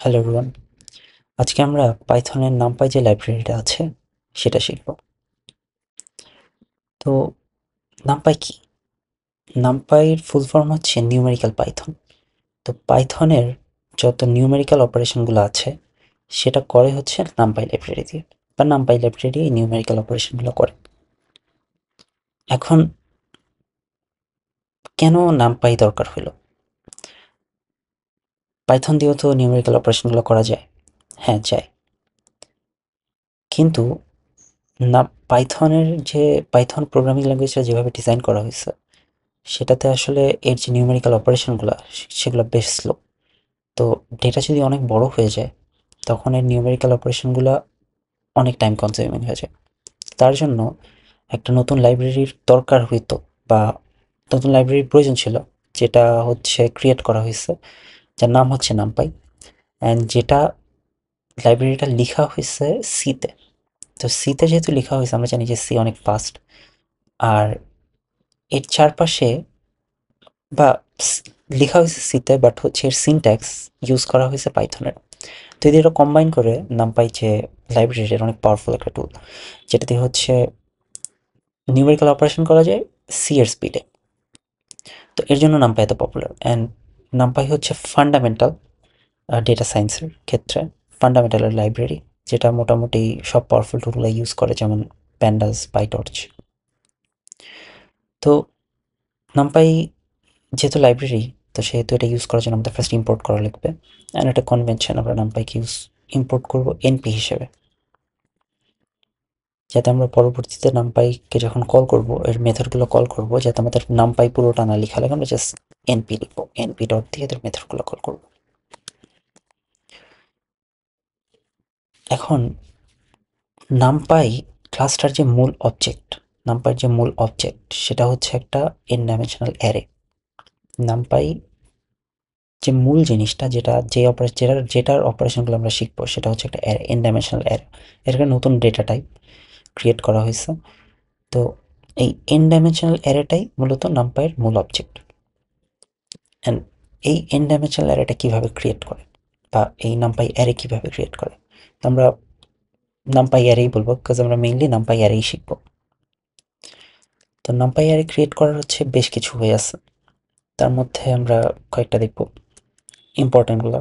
Hello everyone, আজকে আমরা পাইথনের NumPy যে লাইব্রেরিটা আছে সেটা শিখব। তো নামপাই কি? নামপাইয়ের ফুল ফর্ম হচ্ছে নিউমেরিক্যাল পাইথন। তো পাইথনের যত নিউমেরিক্যাল অপারেশনগুলো আছে সেটা করে হচ্ছে নামপাই লাইব্রেরি দিয়ে, বা নামপাই লাইব্রেরি এই নিউমেরিক্যাল অপারেশনগুলো করে। এখন কেন নামপাই দরকার হলো? পাইথন দিয়েও তো নিউমেরিক্যাল অপারেশনগুলো করা যায়। হ্যাঁ, যায়, কিন্তু না, পাইথনের যে পাইথন প্রোগ্রামিং ল্যাঙ্গুয়েজটা যেভাবে ডিজাইন করা হয়েছে সেটাতে আসলে এর যে নিউমেরিক্যাল অপারেশনগুলো সেগুলো বেশ স্লো। তো ডেটা যদি অনেক বড় হয়ে যায় তখন এর নিউমেরিক্যাল অপারেশনগুলো অনেক টাইম কনজিউমিং হয়ে যায়। তার জন্য একটা নতুন লাইব্রেরির দরকার হইতো, বা নতুন লাইব্রেরির প্রয়োজন ছিল, যেটা হচ্ছে ক্রিয়েট করা হয়েছে, যার নাম হচ্ছে নামপাই। অ্যান্ড যেটা লাইব্রেরিটা লেখা হয়েছে সিতে। তো সিতে যেহেতু লেখা হয়েছে, আমরা জানি যে সি অনেক ফাস্ট। আর এর চারপাশে, বা লেখা হয়েছে সিতে, বাট হচ্ছে এর সিনট্যাক্স ইউজ করা হয়েছে পাইথনের। তো এদের এটা কম্বাইন করে নামপাই যে লাইব্রেরির অনেক পাওয়ারফুল একটা টুল, যেটাতে হচ্ছে নিউমেরিক্যাল অপারেশন করা যায় সি এর স্পিডে। তো এর জন্য নামপাই এত পপুলার। অ্যান্ড নামপাই হচ্ছে ফান্ডামেন্টাল ডেটা সায়েন্সের ক্ষেত্রে ফান্ডামেন্টালের লাইব্রেরি, যেটা মোটামুটি সব পাওয়ারফুল টুলগুলো ইউজ করে, যেমন প্যান্ডাস, পাইটর্চ। তো নামপাই যেহেতু লাইব্রেরি, তো সেহেতু এটা ইউজ করার জন্য আমাদের ফার্স্ট ইম্পোর্ট করা লাগবে। অ্যান্ড একটা কনভেনশন, আমরা নামপাইকে ইম্পোর্ট করবো এনপি হিসেবে, যাতে আমরা পরবর্তীতে নামপাইকে যখন কল করব, এর মেথডগুলো কল করব, যাতে আমাদের নামপাই পুরোটা না লেখা লাগে, আমরা জাস্ট এনপি লিখবো, এনপি ডট দিয়ে এদের মেথডগুলো কল করব। এখন নামপাই ক্লাসটার যে মূল অবজেক্ট, নামপাইয়ের যে মূল অবজেক্ট সেটা হচ্ছে একটা এন ডাইমেনশনাল অ্যারে। নামপাই যে মূল জিনিসটা, যেটা যে যেটার অপারেশনগুলো আমরা শিখবো, সেটা হচ্ছে একটা অ্যারে, এন ডাইমেনশনাল অ্যারে। এর একটা নতুন ডেটা টাইপ ক্রিয়েট করা হয়েছে। তো এই এন ডাইমেনশনাল অ্যারেটাই মূলত নামপাইয়ের মূল অবজেক্ট। অ্যান্ড এই এন ডাইমেনশনাল অ্যারেটা কীভাবে ক্রিয়েট করে, বা এই নামপাই অ্যারে কীভাবে ক্রিয়েট করে, আমরা নামপাই অ্যারেই বলবো, বিকজ আমরা মেইনলি নামপাই অ্যারেই শিখবো। তো নামপাই অ্যারে ক্রিয়েট করার হচ্ছে বেশ কিছু ওয়ে আছে, তার মধ্যে আমরা কয়েকটা দেখব ইম্পর্টেন্টগুলো।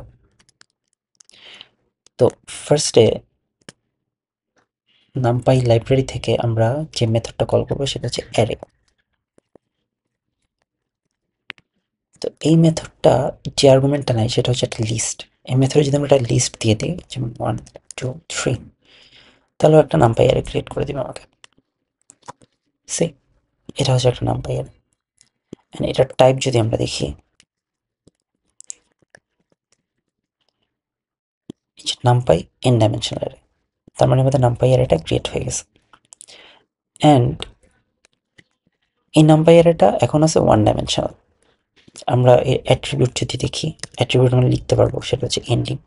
তো ফার্স্টে নামপাই লাইব্রেরি থেকে আমরা যে মেথডটা কল করবো সেটা হচ্ছে অ্যারে। তো এই মেথডটা যে আর্গুমেন্টটা নেয় সেটা হচ্ছে একটা লিস্ট। এই মেথডে যদি আমরা একটা লিস্ট দিয়ে দিই, যেমন 1 2 3, তাহলে একটা নামপাই অ্যারে ক্রিয়েট করে দিবে আমাকে। সে এটা হচ্ছে একটা নামপাই অ্যারে। এটার টাইপ যদি আমরা দেখি, নামপাই এন ডাইমেনশনাল অ্যারে, তার মানে আমাদের নামপাই অ্যারেটা ক্রিয়েট হয়ে গেছে। অ্যান্ড এই নামপাই অ্যারেটা এখন আছে ওয়ান ডাইমেনশনাল। আমরা এর অ্যাট্রিবিউট যদি দেখি, অ্যাট্রিবিউট আমরা লিখতে পারবো, সেটা হচ্ছে এন্ডিং।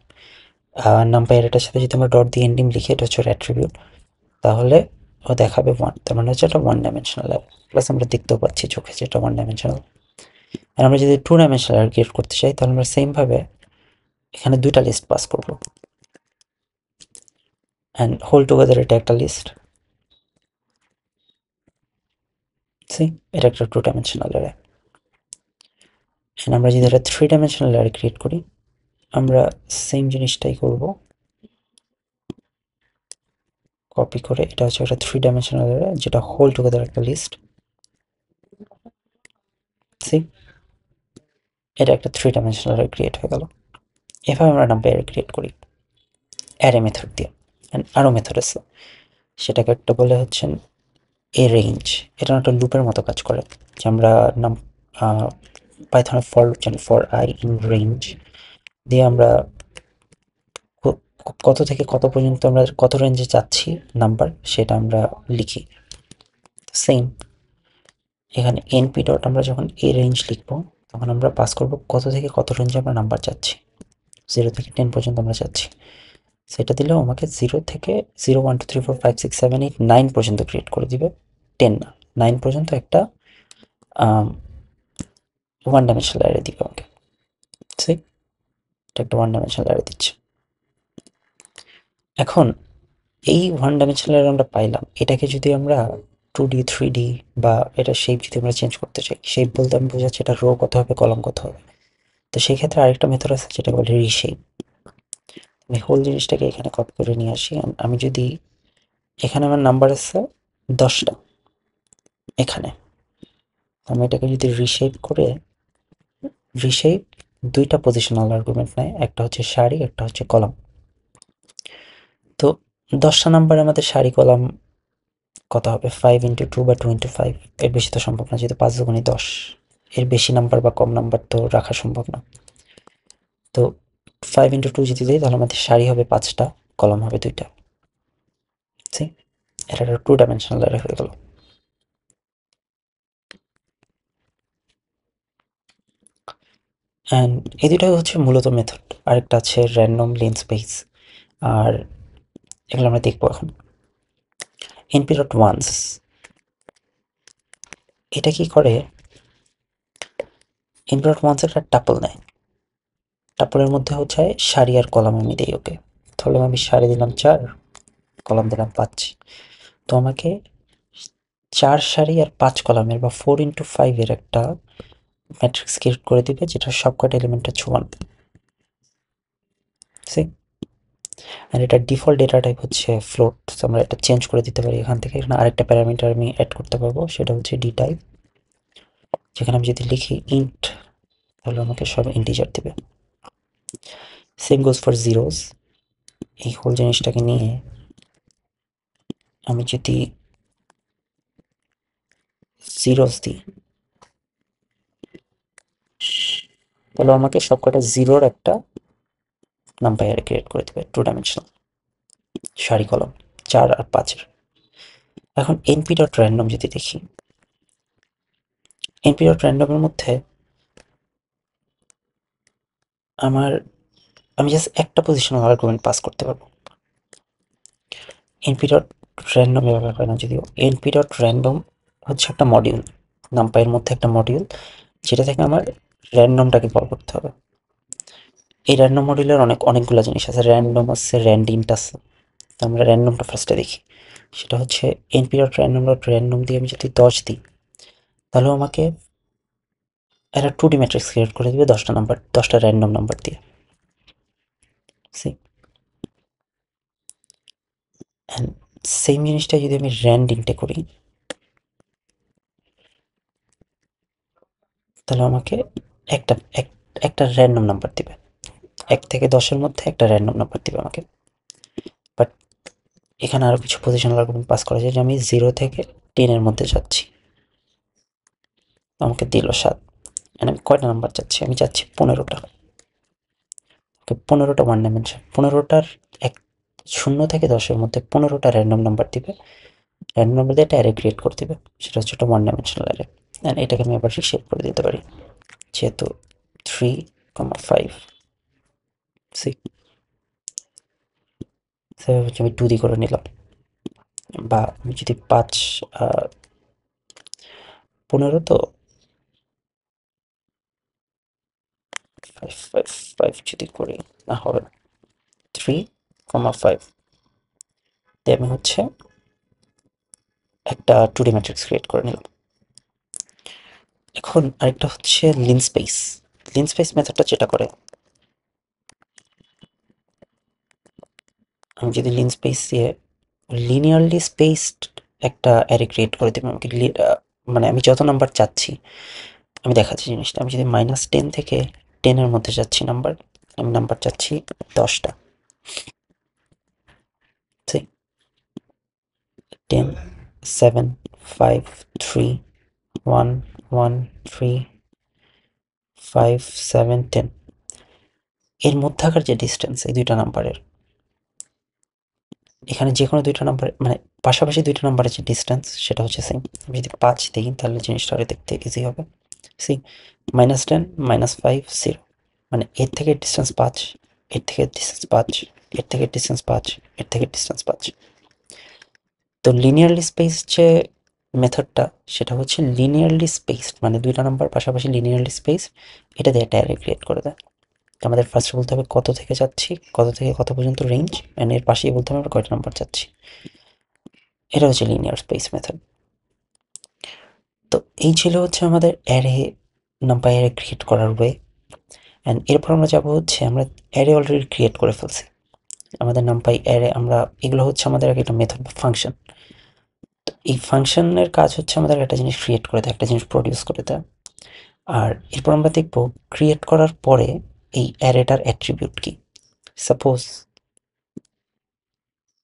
নামপাই অ্যারেটার সাথে যদি আমরা ডট দিয়ে এন্ডিং লিখি, এটা হচ্ছে অ্যাট্রিবিউট, তাহলে ও দেখাবে 1। তার মানে হচ্ছে এটা ওয়ান ডাইমেনশনাল অ্যারে। প্লাস আমরা দেখতেও পাচ্ছি চোখে যে এটা ওয়ান ডাইমেনশনাল। আর আমরা যদি টু ডাইমেনশনাল অ্যারে ক্রিয়েট করতে চাই, তাহলে আমরা সেমভাবে এখানে দুইটা লিস্ট পাস করবো, অ্যান্ড হোল টুগেদার এটা একটা লিস্ট। সি এটা একটা টু ডাইমেনশনাল অ্যারে। অ্যান্ড আমরা যদি এটা থ্রি ডাইমেনশনাল অ্যারে ক্রিয়েট করি, আমরা সেম জিনিসটাই করব, কপি করে। এটা হচ্ছে একটা থ্রি ডাইমেনশনাল অ্যারে, যেটা হোল টুগেদার একটা লিস্ট। সি এটা একটা থ্রি ডাইমেনশনাল অ্যারে ক্রিয়েট হয়ে গেল। এভাবে আমরা নাম্বার অ্যারে ক্রিয়েট করি অ্যারে মেথড দিয়ে। অ্যান্ড আরও মেথড আছে, সেটাকে একটা বলে হচ্ছে এ রেঞ্জ। এটা একটা লুপের মতো কাজ করে, যে আমরা নাম পাইথনের ফর জানি, ফর আই ইন রেঞ্জ দিয়ে আমরা কত থেকে কত পর্যন্ত আমরা কত রেঞ্জে চাচ্ছি নাম্বার, সেটা আমরা লিখি। সেম এখানে এনপি ডট আমরা যখন এ রেঞ্জ লিখবো, তখন আমরা পাস করব কত থেকে কত রেঞ্জে আমরা নাম্বার চাচ্ছি। 0 থেকে 10 পর্যন্ত আমরা চাচ্ছি, সেটা দিলেও আমাকে 0 থেকে 0 1 2 3 4 5 6 7 8 9 পর্যন্ত ক্রিয়েট করে দিবে। 10 না, 9 পর্যন্ত একটা ওয়ান ডাইমেনশনাল অ্যারে দিবে আমাকে। ঠিক, এটা একটা ওয়ান ডাইমেনশনাল অ্যারে দিচ্ছে। এখন এই ওয়ান ডাইমেনশনাল আমরা পাইলাম, এটাকে যদি আমরা 2D 3D বা এটা শেপ যদি আমরা চেঞ্জ করতে চাই, শেপ বলতে আমি বোঝাচ্ছি এটা রো কত হবে, কলম কত হবে। তো সেই ক্ষেত্রে আরেকটা মেথড আছে যেটা বলে রিশেপ। আমি হোল জিনিসটাকে এখানে কপি করে নিয়ে আসি। আমি যদি এখানে আমার নাম্বার আছে 10টা, এখানে আমি এটাকে যদি রিশেপ দুইটা পজিশনাল আর্গুমেন্ট নেয়, একটা হচ্ছে সারি, একটা হচ্ছে কলাম। তো 10টা নাম্বার আমাদের সারি কলাম কত হবে, 5 × 2 বা 2 × 5, এর বেশি তো সম্ভব না, যেহেতু 5 দুগুণে 10, এর বেশি নাম্বার বা কম নাম্বার তো রাখা সম্ভব না। তো 5 × 2 যদি দিই তাহলে আমাদের সারি হবে 5টা, কলাম হবে 2টা। এটা একটা 2 ডাইমেনশনাল অ্যারে হয়ে গেল। অ্যান্ড এই দুটাই হচ্ছে মূলত মেথড। আরেকটা আছে র্যান্ডম লিন স্পেস, আর এগুলো আমরা দেখবো এখন। np.once এটা কি করে, np.once একটা টাপল নেয়, টাপলের মধ্যে হচ্ছে সারি আর কলাম আমি দিই ওকে। তাহলে আমি সারি দিলাম 4, কলাম দিলাম 5। তো আমাকে 4 সারি আর 5 কলামের বা 4 × 5 এর একটা ম্যাট্রিক্স ক্রিয়েট করে দিবে, যেটা সবকটা এলিমেন্ট হচ্ছে 1। আর এটা ডিফল্ট ডেটা টাইপ হচ্ছে ফ্লোট, আমরা এটা চেঞ্জ করে দিতে পারি এখান থেকে। এখানে আরেকটা প্যারামিটার আমি অ্যাড করতে পারবো, সেটা হচ্ছে ডি টাইপ, যেখানে আমি যদি লিখি ইন্ট তাহলে আমাকে সব ইন্টিজার দেবে। Same goes for zeros. এই হোল জিনিসটাকে নিয়ে আমি যদি জিরোস দিই তাহলে আমাকে সবকটা জিরোর একটা নাম্বার ক্রিয়েট করে দেবে, 2 ডাইমেনশনাল সারি কলম 4 আর 5-এর। এখন np.random যদি দেখি, np.random-এর মধ্যে আমি জাস্ট একটা পজিশনাল আর্গুমেন্ট পাস করতে পারবো। np.random এভাবে হয় না যদিও। np.random হচ্ছে একটা মডিউল, নামপাইয়ের মধ্যে একটা মডিউল, যেটা থেকে আমার র্যান্ডমটাকে কল করতে হবে। এই র্যান্ডম মডিউলের অনেকগুলো জিনিস আছে, র্যান্ডম আছে, র্যান্ডিন্ট আছে। তো আমরা র্যান্ডমটা ফার্স্টে দেখি। সেটা হচ্ছে np.random দিয়ে আমি যদি 10 দিই তাহলে আমাকে একটা 2D ম্যাট্রিক্স ক্রিয়েট করে দিবে 10টা র্যান্ডম নাম্বার দিয়ে। অ্যান্ড সেম জিনিসটা যদি আমি র্যান্ডিংটে করি তাহলে আমাকে একটা একটা র্যান্ডম নাম্বার দিবে, 1 থেকে 10-এর মধ্যে একটা র্যান্ডম নাম্বার দিবে আমাকে। বাট এখানে আরও কিছু পজিশনাল আর্গুমেন্ট পাস করা যায়, যে আমি 0 থেকে 10-এর মধ্যে যাচ্ছি, আমাকে দিল 7। আমি কয়টা নাম্বার চাচ্ছি, আমি চাচ্ছি 15টা। ওকে, 15টা ওয়ান ডাইমেনশন, 15টার 0 থেকে 10-এর মধ্যে 15টা র্যান্ডম নাম্বার দিবে, র্যান্ডম নাম্বার দিয়ে একটা অ্যারে ক্রিয়েট করে দিবে, সেটা হচ্ছে একটা ওয়ান ডাইমেনশনাল অ্যারে। অ্যান্ড এটাকে আমি আবার শেপ করে দিতে পারি, যেহেতু 3,5 সি সেভাবে হচ্ছে আমি 2D করে নিলাম। বা আমি যদি 15 তো 5 যদি করি, না হবে না, 3,5 দিয়ে আমি হচ্ছে একটা 2D ম্যাট্রিক্স ক্রিয়েট করে নিলাম। এখন আরেকটা হচ্ছে লিন স্পেস মেথডটা যেটা করে, আমি যদি লিন স্পেস দিয়ে লিনিয়ারলি স্পেসড একটা অ্যারে ক্রিয়েট করে দেবো আমাকে, মানে আমি যত নাম্বার চাচ্ছি, আমি দেখাচ্ছি জিনিসটা। আমি যদি -10 থেকে 10-এর মধ্যে চাচ্ছি নাম্বার, আমি নাম্বার চাচ্ছি 10টা, 10, 7, 5, 3, 1, 1, 3, 5, 7, 10, এর মধ্যকার যে ডিস্টেন্স এই দুইটা নাম্বারের, এখানে যে কোনো দুইটা নাম্বার মানে পাশাপাশি দুইটা নাম্বারের যে ডিস্টেন্স সেটা হচ্ছে সেম। আমি যদি 5 দিই তাহলে জিনিসটা আরও দেখতে ইজি হবে। সি -10, -5, 0, মানে এর থেকে ডিস্টেন্স 5, এর থেকে ডিস্টেন্স 5, এর থেকে ডিস্টেন্স 5, এর থেকে ডিস্টেন্স 5। তো লিনিয়ারলি স্পেস যে মেথডটা, সেটা হচ্ছে লিনিয়ারলি স্পেসড, মানে দুইটা নাম্বার পাশাপাশি লিনিয়ারলি স্পেস, এটা দিয়ে একটা অ্যারে ক্রিয়েট করে দেয়। আমাদের ফার্স্টে বলতে হবে কত থেকে যাচ্ছি, কত থেকে কত পর্যন্ত রেঞ্জ, অ্যান্ড এর পাশেই বলতে হবে আমরা কয়টা নাম্বার যাচ্ছি। এটা হচ্ছে লিনিয়ার স্পেস মেথড। তো এই ছিল হচ্ছে আমাদের অ্যারে, নাম্পাই অ্যারে ক্রিয়েট করার ওয়ে। অ্যান্ড এরপর আমরা যাবো হচ্ছে আমরা অ্যারে অলরেডি ক্রিয়েট করে ফেলছি, আমাদের নাম্পাই অ্যারে, আমরা এগুলো হচ্ছে আমাদের একটা মেথড বা ফাংশন। তো এই ফাংশনের কাজ হচ্ছে আমাদের একটা জিনিস ক্রিয়েট করে দেয়, একটা জিনিস প্রডিউস করে দেয়। আর এরপর আমরা দেখব ক্রিয়েট করার পরে এই অ্যারেটার অ্যাট্রিবিউট কি। সাপোজ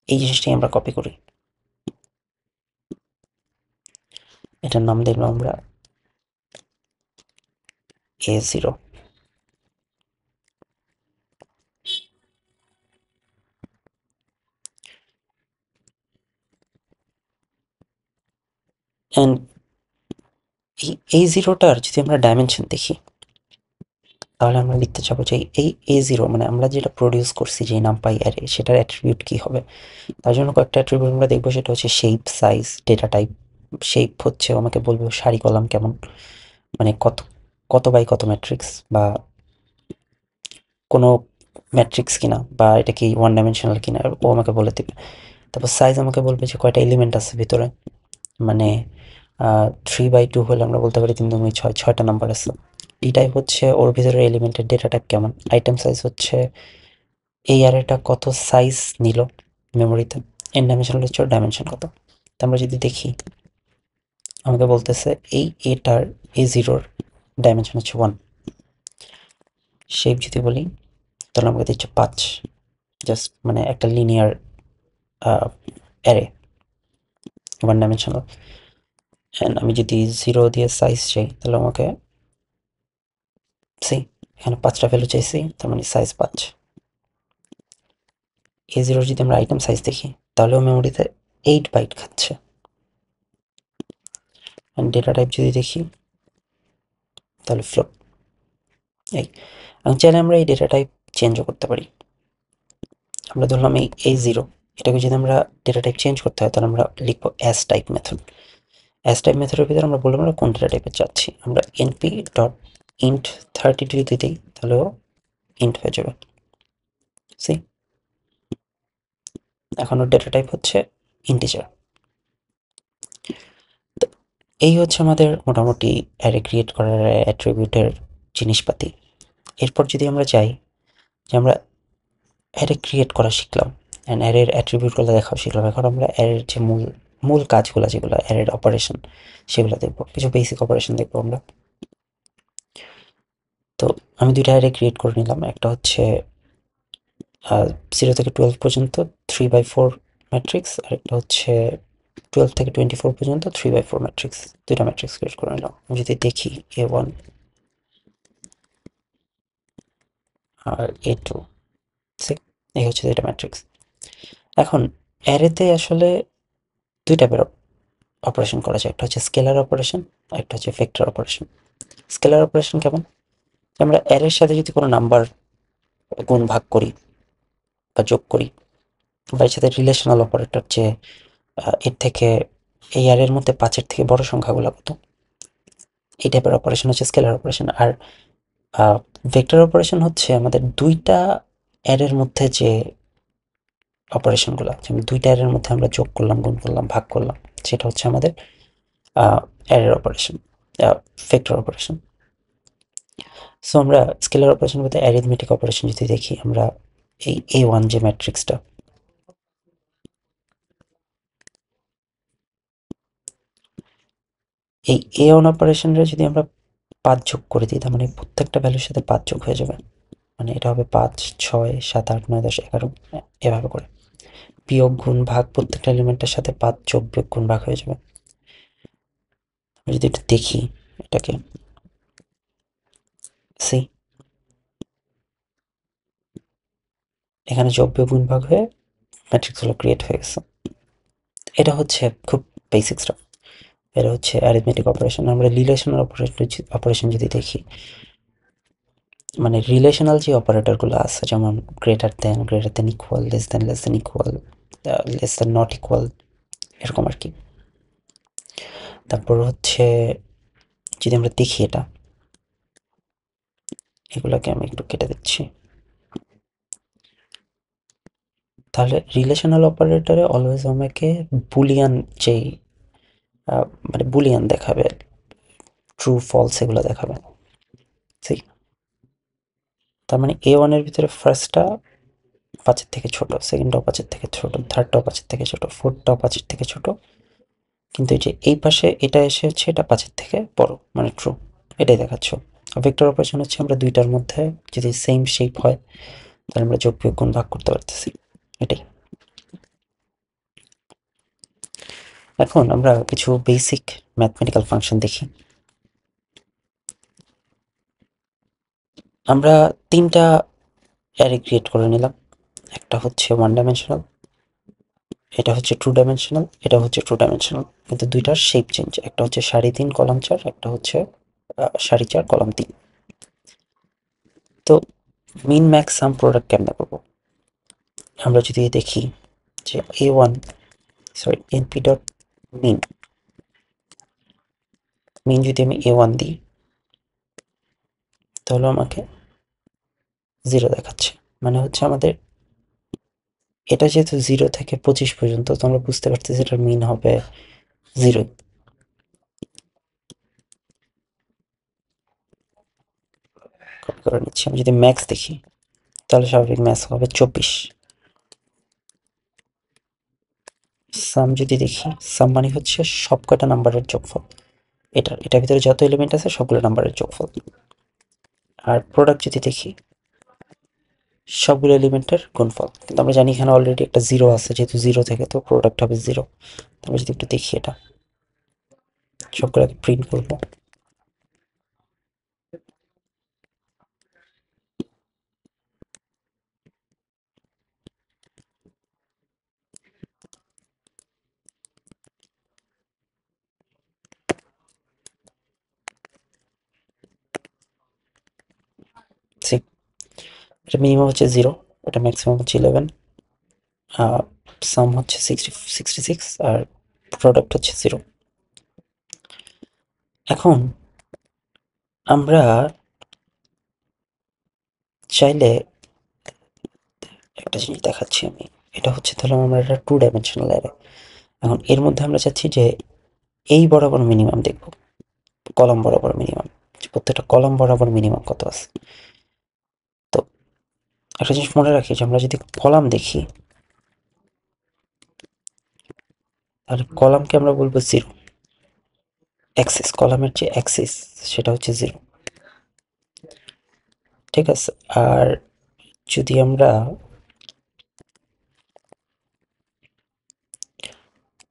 এই জিনিসটাই আমরা কপি করি, এটার নাম দিলাম আমরা A0। অ্যান্ড এই A0টার যদি আমরা ডাইমেনশন দেখি, তাহলে আমরা লিখতে চাবো যে এই A0 মানে আমরা যেটা প্রডিউস করছি যে নাম্পাই অ্যারে, সেটার অ্যাট্রিবিউট কি হবে। তার জন্য কয়েকটা অ্যাট্রিবিউট আমরা দেখবো, সেটা হচ্ছে shape, size, data type. Shape হচ্ছে আমাকে বলবো সারি কলাম কেমন, মানে কত কত বাই কত ম্যাট্রিক্স, বা কোনো ম্যাট্রিক্স কিনা, বা এটা কি ওয়ান ডাইমেনশনাল কিনা, ও আমাকে বলে দেবে। তারপর সাইজ আমাকে বলবে যে কয়টা এলিমেন্ট আছে ভিতরে, মানে 3/2 হলে আমরা বলতে পারি 3 × 6, 6টা নাম্বার আছে। ডি টাইপ হচ্ছে ওর ভিতরে এলিমেন্টের ডেটা টাইপ কেমন। আইটেম সাইজ হচ্ছে এই অ্যারেটা কত সাইজ নিল মেমোরিতে। এন ডাইমেনশনাল হচ্ছে ওর ডাইমেনশন কত। তো আমরা যদি দেখি, আমাকে বলতেছে এই এটার A0-র ডাইমেনশন হচ্ছে 1। শেপ যদি বলি, তাহলে আমাকে দিচ্ছে 5, জাস্ট মানে একটা linear array, one dimensional. And আমি যদি 0 দিয়ে সাইজ চাই, তাহলে আমাকে সি এখানে 5টা ভ্যালু চাইছি, তার মানে সাইজ 5। A0-র যদি আমরা আইটেম সাইজ দেখি, তাহলেও মেমোরিতে 8 বাইট খাচ্ছে। অ্যান্ড ডেটা টাইপ যদি দেখি, তাহলে ফ্লোট। এই এবং চাইলে আমরা এই ডেটা টাইপ চেঞ্জও করতে পারি। আমরা ধরলাম এই A0, এটাকে যদি আমরা ডেটা টাইপ চেঞ্জ করতে হয়, তাহলে আমরা লিখবো astype method. Astype মেথডের ভিতরে আমরা বললাম আমরা কোন ডেটা টাইপের চাচ্ছি। আমরা np.int 32 যদি দিই, তাহলেও ইন্ট হয়ে যাবে। সি এখন ওর ডেটা টাইপ হচ্ছে ইন্টিজার। তো এই হচ্ছে আমাদের মোটামুটি অ্যারে ক্রিয়েট করার অ্যাট্রিবিউটের জিনিসপাতি। এরপর যদি আমরা চাই যে আমরা অ্যারে ক্রিয়েট করা শিখলাম, অ্যান্ড অ্যারের অ্যাট্রিবিউটগুলো দেখাও শিখলাম, এখন আমরা অ্যারের যে মূল মূল কাজগুলো, যেগুলো অ্যারের অপারেশন, সেগুলো দেখবো। কিছু বেসিক অপারেশন দেখবো আমরা। তো আমি দুইটা অ্যারে ক্রিয়েট করে নিলাম, একটা হচ্ছে 0 থেকে 12 পর্যন্ত 3/4 ম্যাট্রিক্স, আর একটা হচ্ছে 12 থেকে 24 পর্যন্ত 3/4 ম্যাট্রিক্স। দুইটা ম্যাট্রিক্স ক্রিয়েট করে নিলাম। আমি যদি দেখি A1 আর A2, এই হচ্ছে দুইটা ম্যাট্রিক্স। এখন অ্যারেতে আসলে দুই টাইপের অপারেশন করা যায়, একটা হচ্ছে স্কেলার অপারেশন, আর একটা হচ্ছে ভেক্টর অপারেশন। স্কেলার অপারেশন কেমন, আমরা অ্যারের সাথে যদি কোনো নাম্বার গুণ ভাগ করি বা যোগ করি, বা এর সাথে রিলেশনাল অপারেটর, যে এর থেকে এই অ্যারের মধ্যে 5-এর থেকে বড় সংখ্যাগুলো কত, এই টাইপের অপারেশন হচ্ছে স্কেলার অপারেশন। আর ভেক্টর অপারেশন হচ্ছে আমাদের দুইটা অ্যারের মধ্যে যে অপারেশনগুলো, যেমন দুইটা অ্যারের মধ্যে আমরা যোগ করলাম, গুণ করলাম, ভাগ করলাম, সেটা হচ্ছে আমাদের অ্যারের অপারেশন, ভেক্টর অপারেশন। সো আমরা স্কেলার অপারেশন বলতে অ্যারিথমেটিক অপারেশন যদি দেখি, আমরা এই A1 যে ম্যাট্রিক্সটা, এই A1 অপারেশনটা যদি আমরা 5 যোগ করে দিই, তার মানে প্রত্যেকটা ভ্যালুর সাথে 5 যোগ হয়ে যাবে। মানে এটা হবে 5, 6, 7, 8, 9, 10, 11, এভাবে করে। বিয়োগ, গুণ, ভাগ, প্রত্যেকটা এলিমেন্টের সাথে 5 যোগ, বিয়োগ, গুণ, ভাগ হয়ে যাবে। আমি যদি এটা দেখি, এটাকে সি এখানে যোগ, বিয়োগ, গুণ, ভাগ হয়ে ম্যাট্রিক্সগুলো ক্রিয়েট হয়ে গেছে। এটা হচ্ছে খুব বেসিক স্টাফ। এটা হচ্ছে অ্যারিথমেটিক অপারেশন। আমরা রিলেশনাল অপারেশন যদি দেখি, মানে রিলেশনাল যে অপারেটরগুলো আছে, যেমন greater than equal, less than equal, less than not equal, এরকম আর কি। তারপর হচ্ছে যদি আমরা দেখি, এটা এগুলোকে আমি একটু কেটে দিচ্ছি। তাহলে রিলেশনাল অপারেটরে অলওয়েজ আমাকে বুলিয়ান যেই মানে বুলিয়ান দেখাবে, ট্রু ফলস এগুলো দেখাবে। ঠিক, তার মানে A1 এর ভিতরে ফার্স্টটা 5-এর থেকে ছোট, সেকেন্ডটাও 5-এর থেকে ছোট, থার্ডটাও 5-এর থেকে ছোট, ফোর্থটাও 5-এর থেকে ছোট, কিন্তু এই যে এই পাশে এটা এসে হচ্ছে এটা 5-এর থেকে বড়, মানে ট্রু, এটাই দেখাচ্ছ। ভেক্টর অপারেশন হচ্ছে আমরা দুইটার মধ্যে যদি সেম শেপ হয় তাহলে আমরা যোগ বিয়োগ গুণ ভাগ করতে পারতেছি, এটাই। এখন আমরা কিছু বেসিক ম্যাথমেটিক্যাল ফাংশন দেখি। আমরা 3টা অ্যারে ক্রিয়েট করে নিলাম, একটা হচ্ছে 1 ডাইমেনশনাল, এটা হচ্ছে 2 ডাইমেনশনাল, এটা হচ্ছে 2 ডাইমেনশনাল, কিন্তু দুইটার শেপ চেঞ্জ, একটা হচ্ছে 3.5 কলাম 4, একটা হচ্ছে 4.5 কলাম 3। তো মিন ম্যাক্স সাম প্রোডাক্ট কেমনে করবো? আমরা যদি দেখি যে np ডট মিন, যদি আমি A1 দিই তাহলে আমাকে 0 দেখাচ্ছে, মানে হচ্ছে আমাদের এটা যেহেতু 0 থেকে 25 পর্যন্ত, তো আমরা বুঝতে পারতেছি এটার মিন হবে 0। কপি করে নিচ্ছি। আমি যদি ম্যাক্স দেখি তাহলে স্বাভাবিক ম্যাক্স হবে 24। সাম যদি দেখি, সাম মানে হচ্ছে সবকটা নাম্বারের যোগফল, এটার ভিতরে যত এলিমেন্ট আছে সবগুলো নাম্বারের যোগফল। আর প্রোডাক্ট যদি দেখি, সবগুলো এলিমেন্টের গুণফল, কিন্তু আমরা জানি এখানে অলরেডি একটা 0 আছে, যেহেতু 0 থেকে তো প্রোডাক্ট হবে 0। আমরা যদি একটু দেখি এটা সবগুলোকে প্রিন্ট করবো, এটা মিনিমাম হচ্ছে 0, এটা ম্যাক্সিমাম হচ্ছে 11, সাম হচ্ছে 66, আর প্রোডাক্ট হচ্ছে 0। এখন আমরা চাইলে একটা জিনিস দেখাচ্ছি আমি, এটা হচ্ছে তাহলে আমরা একটা 2 ডাইমেনশনাল অ্যারে। এখন এর মধ্যে আমরা চাচ্ছি যে এই বরাবর মিনিমাম দেখব, কলাম বরাবর মিনিমাম, প্রত্যেকটা কলাম বরাবর মিনিমাম কত আছে। তো একটা জিনিস মনে রাখি যে আমরা যদি কলাম দেখি তাহলে কলামকে আমরা বলবো 0, অ্যাক্সিস, কলামের যে অ্যাক্সিস সেটা হচ্ছে 0, ঠিক আছে। আর যদি আমরা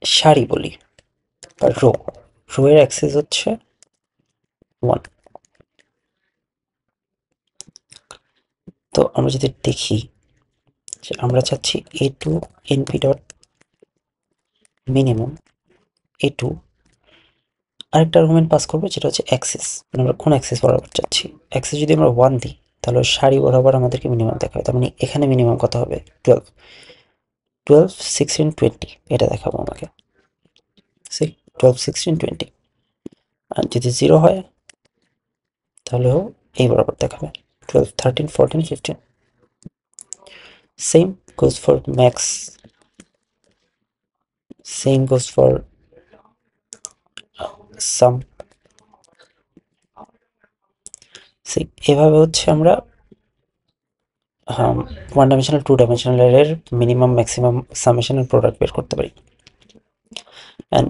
সারি বলি বা রো এর অ্যাক্সিস হচ্ছে 1। তো আমরা যদি দেখি যে আমরা চাচ্ছি A2 np dot minimum A2, আরেকটা আর্গুমেন্ট পাস করবো যেটা হচ্ছে অ্যাক্সিস, মানে আমরা কোন অ্যাক্সিস বরাবর চাচ্ছি। অ্যাক্সিস যদি আমরা 1 দিই তাহলে সারি বরাবর আমাদেরকে মিনিমাম দেখাবে, তার মানে এখানে মিনিমাম কত হবে 12, 16, 20, এটা দেখাবো আমাকে। 12, 16, 20, আর যদি 0 হয় তাহলেও এই বরাবর দেখাবে 12, 13, 14, 15। Same goes for max, same goes for sum। এভাবে হচ্ছে আমরা 1 ডাইমেনশনাল 2 ডাইমেনশনাল এর মিনিমাম ম্যাক্সিমাম সামেশনের প্রোডাক্ট বের করতে পারি। অ্যান্ড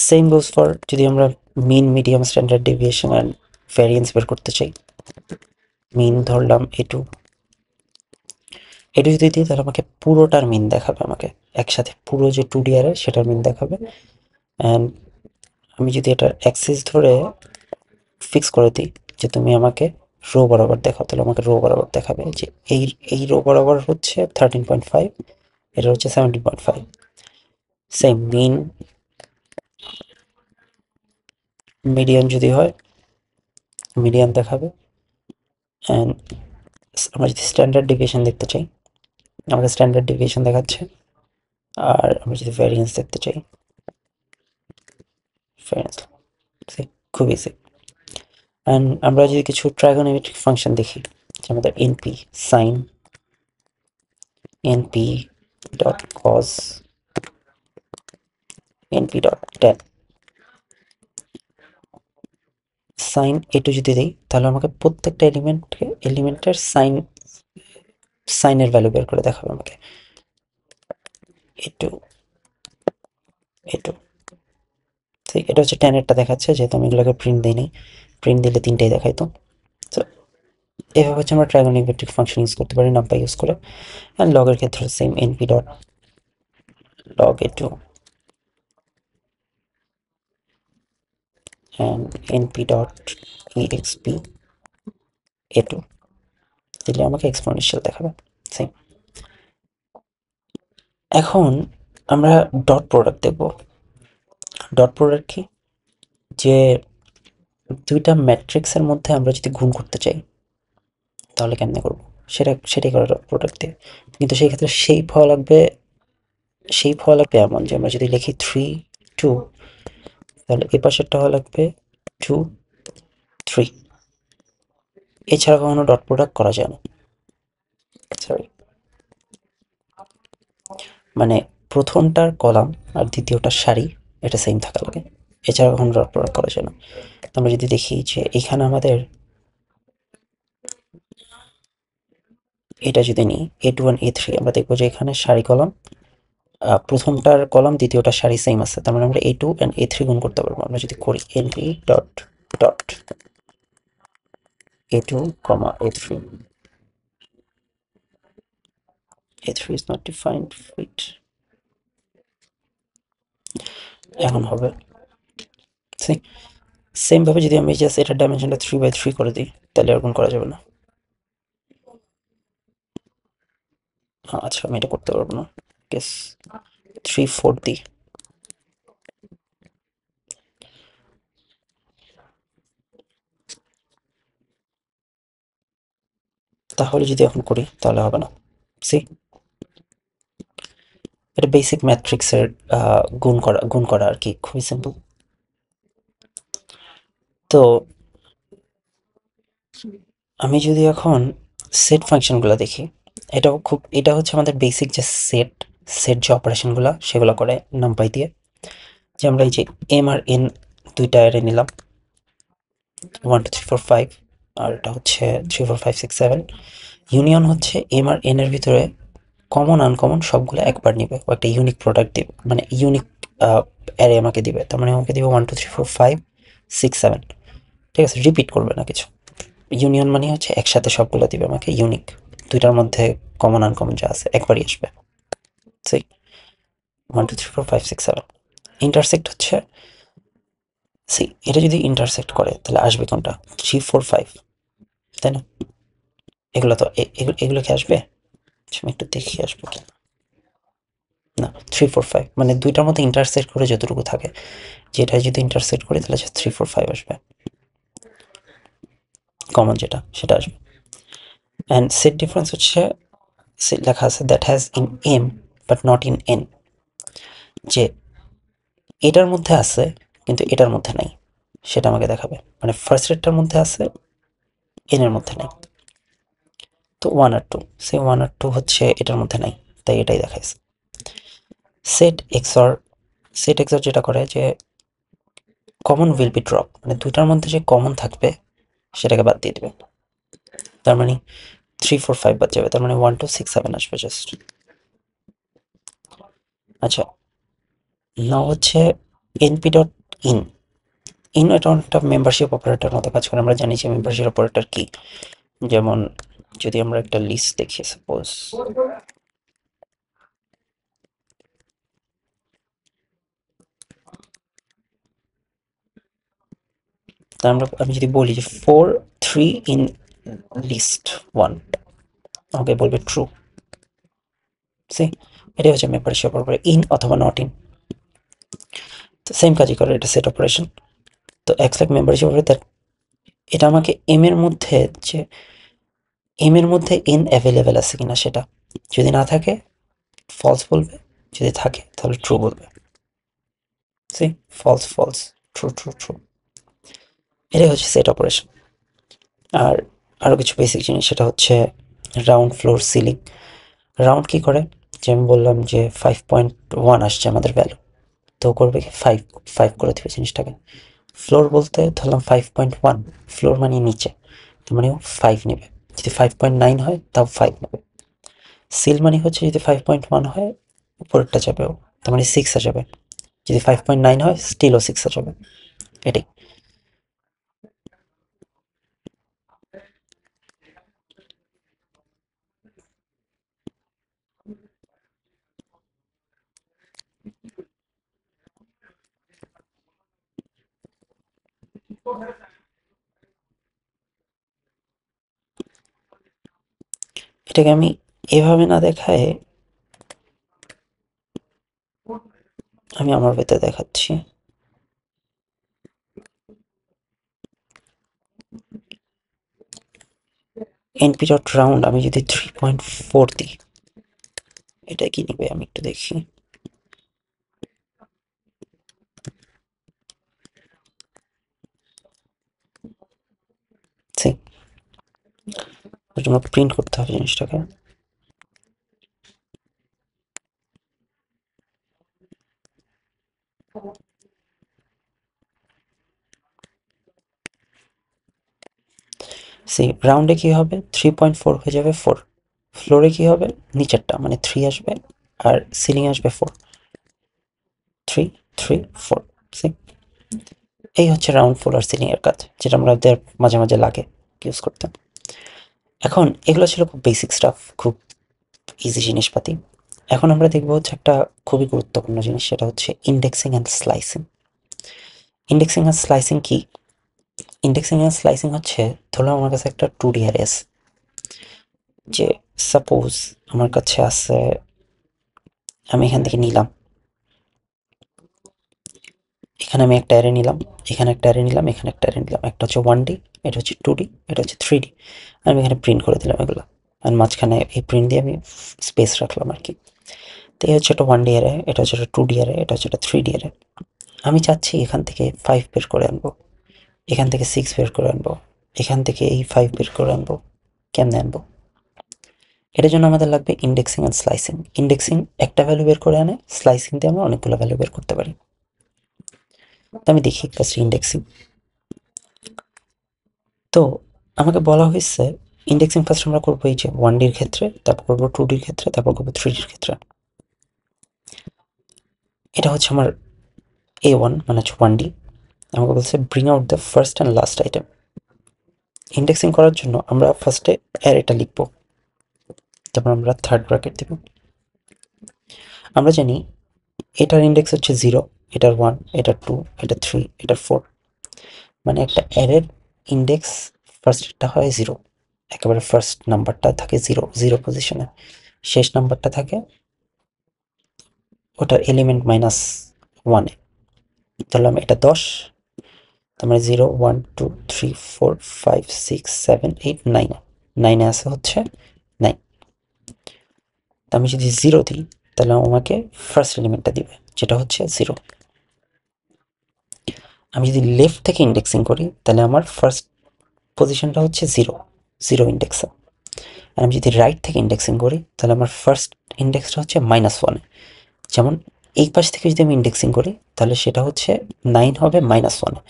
সেম গোজ ফর যদি আমরা mean, medium, standard deviation and variance বের করতে চাই। মিন ধরলাম A2, যদি দিই তাহলে আমাকে পুরোটার মিন দেখাবে, আমাকে একসাথে পুরো যে 2D অ্যারে সেটার মিন দেখাবে। অ্যান্ড আমি যদি এটার অ্যাক্সিস ধরে ফিক্স করে দিই যে তুমি আমাকে রো বরাবর দেখাও, তাহলে আমাকে রো বরাবর দেখাবে যে এই রো বরাবর হচ্ছে 13.5, এটা হচ্ছে 17.5। সেম মিন, মিডিয়ান যদি হয় মিডিয়ান দেখাবে। অ্যান্ড আমরা যদি স্ট্যান্ডার্ড ডেভিয়েশন দেখতে চাই আমাকে স্ট্যান্ডার্ড ডেভিয়েশন দেখাচ্ছে। আর আমরা যদি ভ্যারিয়েন্স দেখতে চাই ভ্যারিয়েন্স, খুব ইজি। অ্যান্ড আমরা যদি কিছু ট্রাইগোনোমেট্রিক ফাংশন দেখি, আমাদের NP sine NP dot cos NP dot tan sine এটু যদি দিই তাহলে আমাকে প্রত্যেকটা এলিমেন্টের সাইনের ভ্যালু বের করে দেখাবে আমাকে। এটু এটু ঠিক, এটা হচ্ছে ট্যানেরটা দেখাচ্ছে, যেহেতু আমি এগুলোকে প্রিন্ট দিইনি, প্রিন্ট দিলে তিনটাই দেখাইতো। তো এভাবে হচ্ছে আমরা ট্রাইগোনোমেট্রিক ফাংশন ইউজ করতে পারি নাম্পাই ইউজ করে। অ্যান্ড লগের ক্ষেত্রে সেম এনপি ডট লগ এটু অ্যান্ড এনপি ডট ইএক্সপি এটু দিলে আমাকে এক্সপোনেনশিয়াল দেখাবে সেম। এখন আমরা ডট প্রোডাক্ট দেখব। ডট প্রোডাক্ট কি, যে দুইটা ম্যাট্রিক্সের মধ্যে আমরা যদি গুণ করতে চাই তাহলে কেমনে করবো, সেটাই করা ডট প্রোডাক্ট দিয়ে। কিন্তু সেই ক্ষেত্রে শেপ হওয়া লাগবে এমন যে আমরা যদি লিখি 3 2 তাহলে এ পাশেরটা হওয়া লাগবে 2 3। এছাড়া কখনো ডট প্রোডাক্ট করা যায় না, সরি, মানে প্রথমটার কলাম আর দ্বিতীয়টার সারি এটা সেম থাকা লাগে, এছাড়া কখনো ডট প্রোডাক্ট করা যায় না। আমরা যদি দেখি যে এখানে আমাদের এটা যদি নিই A2 and A3, আমরা দেখবো যে এখানে সারি কলাম, প্রথমটার কলাম দ্বিতীয়টার সারি সেম আছে, তার মানে আমরা A2 and A3 গুণ করতে পারবো। আমরা যদি করি np dot dot A2, A3, A3 is not defined fit, এখন হবে সেম ভাবে যদি আমি জাস্ট এটার ডাইমেনশনটা 3 by 3 করে দিই তাহলে আর গুণ করা যাবে না। আচ্ছা, আমি এটা করতে পারবো না, গেস 3 4 দিই। তাহলে যদি এখন করি তাহলে হবে না। সি, এটা বেসিক ম্যাট্রিক্সের গুণ করা আর কি, খুবই সিম্পল। তো আমি যদি এখন সেট ফাংশনগুলো দেখি, এটা হচ্ছে আমাদের বেসিক যে সেট যে অপারেশনগুলো সেগুলো করে নাম্পাই দিয়ে। যে আমরা এই যে এম আর এন দুইটা অ্যারে নিলাম, 1 2 3 4 5, আর এটা হচ্ছে 3 4 5 6 7। ইউনিয়ন হচ্ছে এম আর এন এর ভিতরে কমন আনকমন সবগুলো একবার নিবে, ও একটা ইউনিক প্রোডাক্ট দিবে, মানে ইউনিক অ্যারে আমাকে দিবে। তার মানে আমাকে দিবে 1 2 3 4 5 6 7, ঠিক আছে, রিপিট করবে না কিছু। ইউনিয়ন মানে হচ্ছে একসাথে সবগুলো দিবে আমাকে ইউনিক, দুইটার মধ্যে কমন আনকমন যা আছে একবারই আসবে। সেই 1 2 3 4 5 6 7। ইন্টারসেক্ট হচ্ছে এটা যদি ইন্টারসেক্ট করে তাহলে আসবে কোনটা, 3 4 5, তাই না? এগুলো তো এগুলো কি আসবে, আমি একটু দেখি আসবে কি না। 3 4 5 মানে দুইটার মধ্যে ইন্টারসেক্ট করে যতটুকু থাকে, যেটা যদি ইন্টারসেক্ট করি তাহলে 3 4 5 আসবে, কমন যেটা সেটা আসবে। অ্যান্ড সেট ডিফারেন্স হচ্ছে লেখা আছে that has in M but not in N, যে এটার মধ্যে আছে কিন্তু এটার মধ্যে নাই, সেটা আমাকে দেখাবে। মানে ফার্স্ট রেটটার মধ্যে আছে, এন এর মধ্যে নাই। তো 1 আর 2, সেই 1 আর 2 হচ্ছে এটার মধ্যে নাই, তাই এটাই দেখাইছে। সেট এক্সর যেটা করে যে কমন উইল বি ড্রপ, মানে দুটার মধ্যে যে কমন থাকবে সেটাকে বাদ দিয়ে দেবে। তার মানে 3 4 5 বাদ যাবে, তার মানে 1 2 6 7 আসবে জাস্ট। আচ্ছা, নাও হচ্ছে এনপি ডট ইন। এটা অনেকটা মেম্বারশিপ অপারেটর মতো কাজ করে। আমরা জানি যে মেম্বারশিপ অপারেটর কি, যেমন যদি আমরা একটা লিস্ট দেখি, সাপোজ আমি যদি বলি যে 4 3 ইন লিস্ট 1, আমাকে বলবে ট্রু। সি, এটাই হচ্ছে মেম্বারশিপ অপারেটর, ইন অথবা নট ইন। তো সেম কাজই করে এটা সেট অপারেশন। তো এক্সট্রা মেম্বারশিপ অপারেটর এটা আমাকে এম এর মধ্যে এন অ্যাভেলেবেল আছে কিনা সেটা, যদি না থাকে ফলস বলবে, যদি থাকে তাহলে ট্রু বলবে। See, false false, true true true, এটাই হচ্ছে সেট অপারেশন। আর আরও কিছু বেসিক জিনিস, সেটা হচ্ছে রাউন্ড, ফ্লোর, সিলিং। রাউন্ড কী করে, যে আমি বললাম যে 5.1 আসছে আমাদের ভ্যালু, তো করবে কি 5 5 করে দেবে জিনিসটাকে। ফ্লোর বলতে ধরলাম 5.1, ফ্লোর মানে নিচে, তার মানে 5 নেবে। যদি 5.9 হয় তাও 5 নেবে। সিল মানে হচ্ছে যদি 5.1 হয় উপরেরটা যাবে, তার মানে 6 যাবে। যদি 5.9 হয় স্টিলও 6 যাবে। এটাই। এটাকে আমি এভাবে না দেখায় আমি আমার ভেতরে দেখাচ্ছি। এনপি ডট রাউন্ড আমি যদি 3.4 দিই, এটা কি নিবে আমি একটু দেখি। ওর জন্য প্রিন্ট করতে হবে জিনিসটাকে। রাউন্ডে কি হবে, 3.4 হয়ে যাবে 4। ফ্লোরে কি হবে, নিচেরটা মানে 3 আসবে, আর সিলিং আসবে 4। 3 3 4। সি এই হচ্ছে রাউন্ড, ফোর আর সিলিং এর কাজ, যেটা আমাদের মাঝে মাঝে লাগে ইউজ করতে। এখন এগুলো ছিল খুব বেসিক স্টাফ, খুব ইজি জিনিসপাতি। এখন আমরা দেখবো হচ্ছে একটা খুবই গুরুত্বপূর্ণ জিনিস, সেটা হচ্ছে indexing and slicing. Indexing and slicing কি? ইন্ডেক্সিং অ্যান্ড স্লাইসিং হচ্ছে, ধরো আমার কাছে একটা 2D অ্যারে আছে, যে সাপোজ আমার কাছে আছে, আমি এখান থেকে নিলাম, এখানে আমি একটা অ্যারে নিলাম, এখানে একটা অ্যারে নিলাম, এখানে একটা অ্যারে নিলাম। একটা হচ্ছে 1D, এটা হচ্ছে 2D, এটা হচ্ছে 3D। আমি এখানে প্রিন্ট করে দিলাম এগুলো, আর মাঝখানে এই প্রিন্ট দিয়ে আমি স্পেস রাখলাম আর কি। তো এই হচ্ছে একটা 1D অ্যারে, এটা হচ্ছে একটা 2D অ্যারে, এটা হচ্ছে একটা 3D অ্যারে। আমি চাচ্ছি এখান থেকে 5 বের করে আনবো, এখান থেকে 6 বের করে আনবো, এখান থেকে এই 5 বের করে আনবো। কেমনে আনবো? এটার জন্য আমাদের লাগবে ইন্ডেক্সিং অ্যান্ড স্লাইসিং। ইন্ডেক্সিং একটা ভ্যালু বের করে আনে, স্লাইসিং দিয়ে আমরা অনেকগুলো ভ্যালু বের করতে পারি। তো আমি দেখি কাজটা ইন্ডেক্সিং। তো আমাকে বলা হয়েছে ইন্ডেক্সিং ফার্স্ট আমরা করবো এই যে 1Dর ক্ষেত্রে, তারপর করবো 2Dর ক্ষেত্রে, তারপর করবো 3Dর ক্ষেত্রে। এটা হচ্ছে আমার A1, মানে হচ্ছে 1D। আমাকে বলছে bring out the first and last item. Indexing করার জন্য আমরা ফার্স্টে অ্যারেটা লিখবো, তারপর আমরা থার্ড ব্র্যাকেট দেব। আমরা জানি এটার ইন্ডেক্স হচ্ছে 0, এটার 1, এটার 2, এটার 3, এটার 4। মানে একটা অ্যারের ইন্ডেক্স ফার্স্টটা হয় 0, একেবারে ফার্স্ট নাম্বারটা থাকে 0 0 পজিশনে, শেষ নাম্বারটা থাকে ওটার এলিমেন্ট -1-এ। ধরলাম এটা 10, তার মানে 0 1 2 3 4 5 6 7 8 9, 9-এ আছে হচ্ছে 9। আমি যদি 0 দিই তাহলে আমাকে ফার্স্ট এলিমেন্টটা দিবে, যেটা হচ্ছে 0। আমি যদি লেফট থেকে ইন্ডেক্সিং করি তাহলে আমার ফার্স্ট পজিশনটা হচ্ছে 0 0 ইন্ডেক্সে। আর আমি যদি রাইট থেকে ইন্ডেক্সিং করি তাহলে আমার ফার্স্ট ইন্ডেক্সটা হচ্ছে -1-এ। যেমন এই পাশ থেকে যদি আমি ইন্ডেক্সিং করি তাহলে সেটা হচ্ছে 9 হবে -1-এ।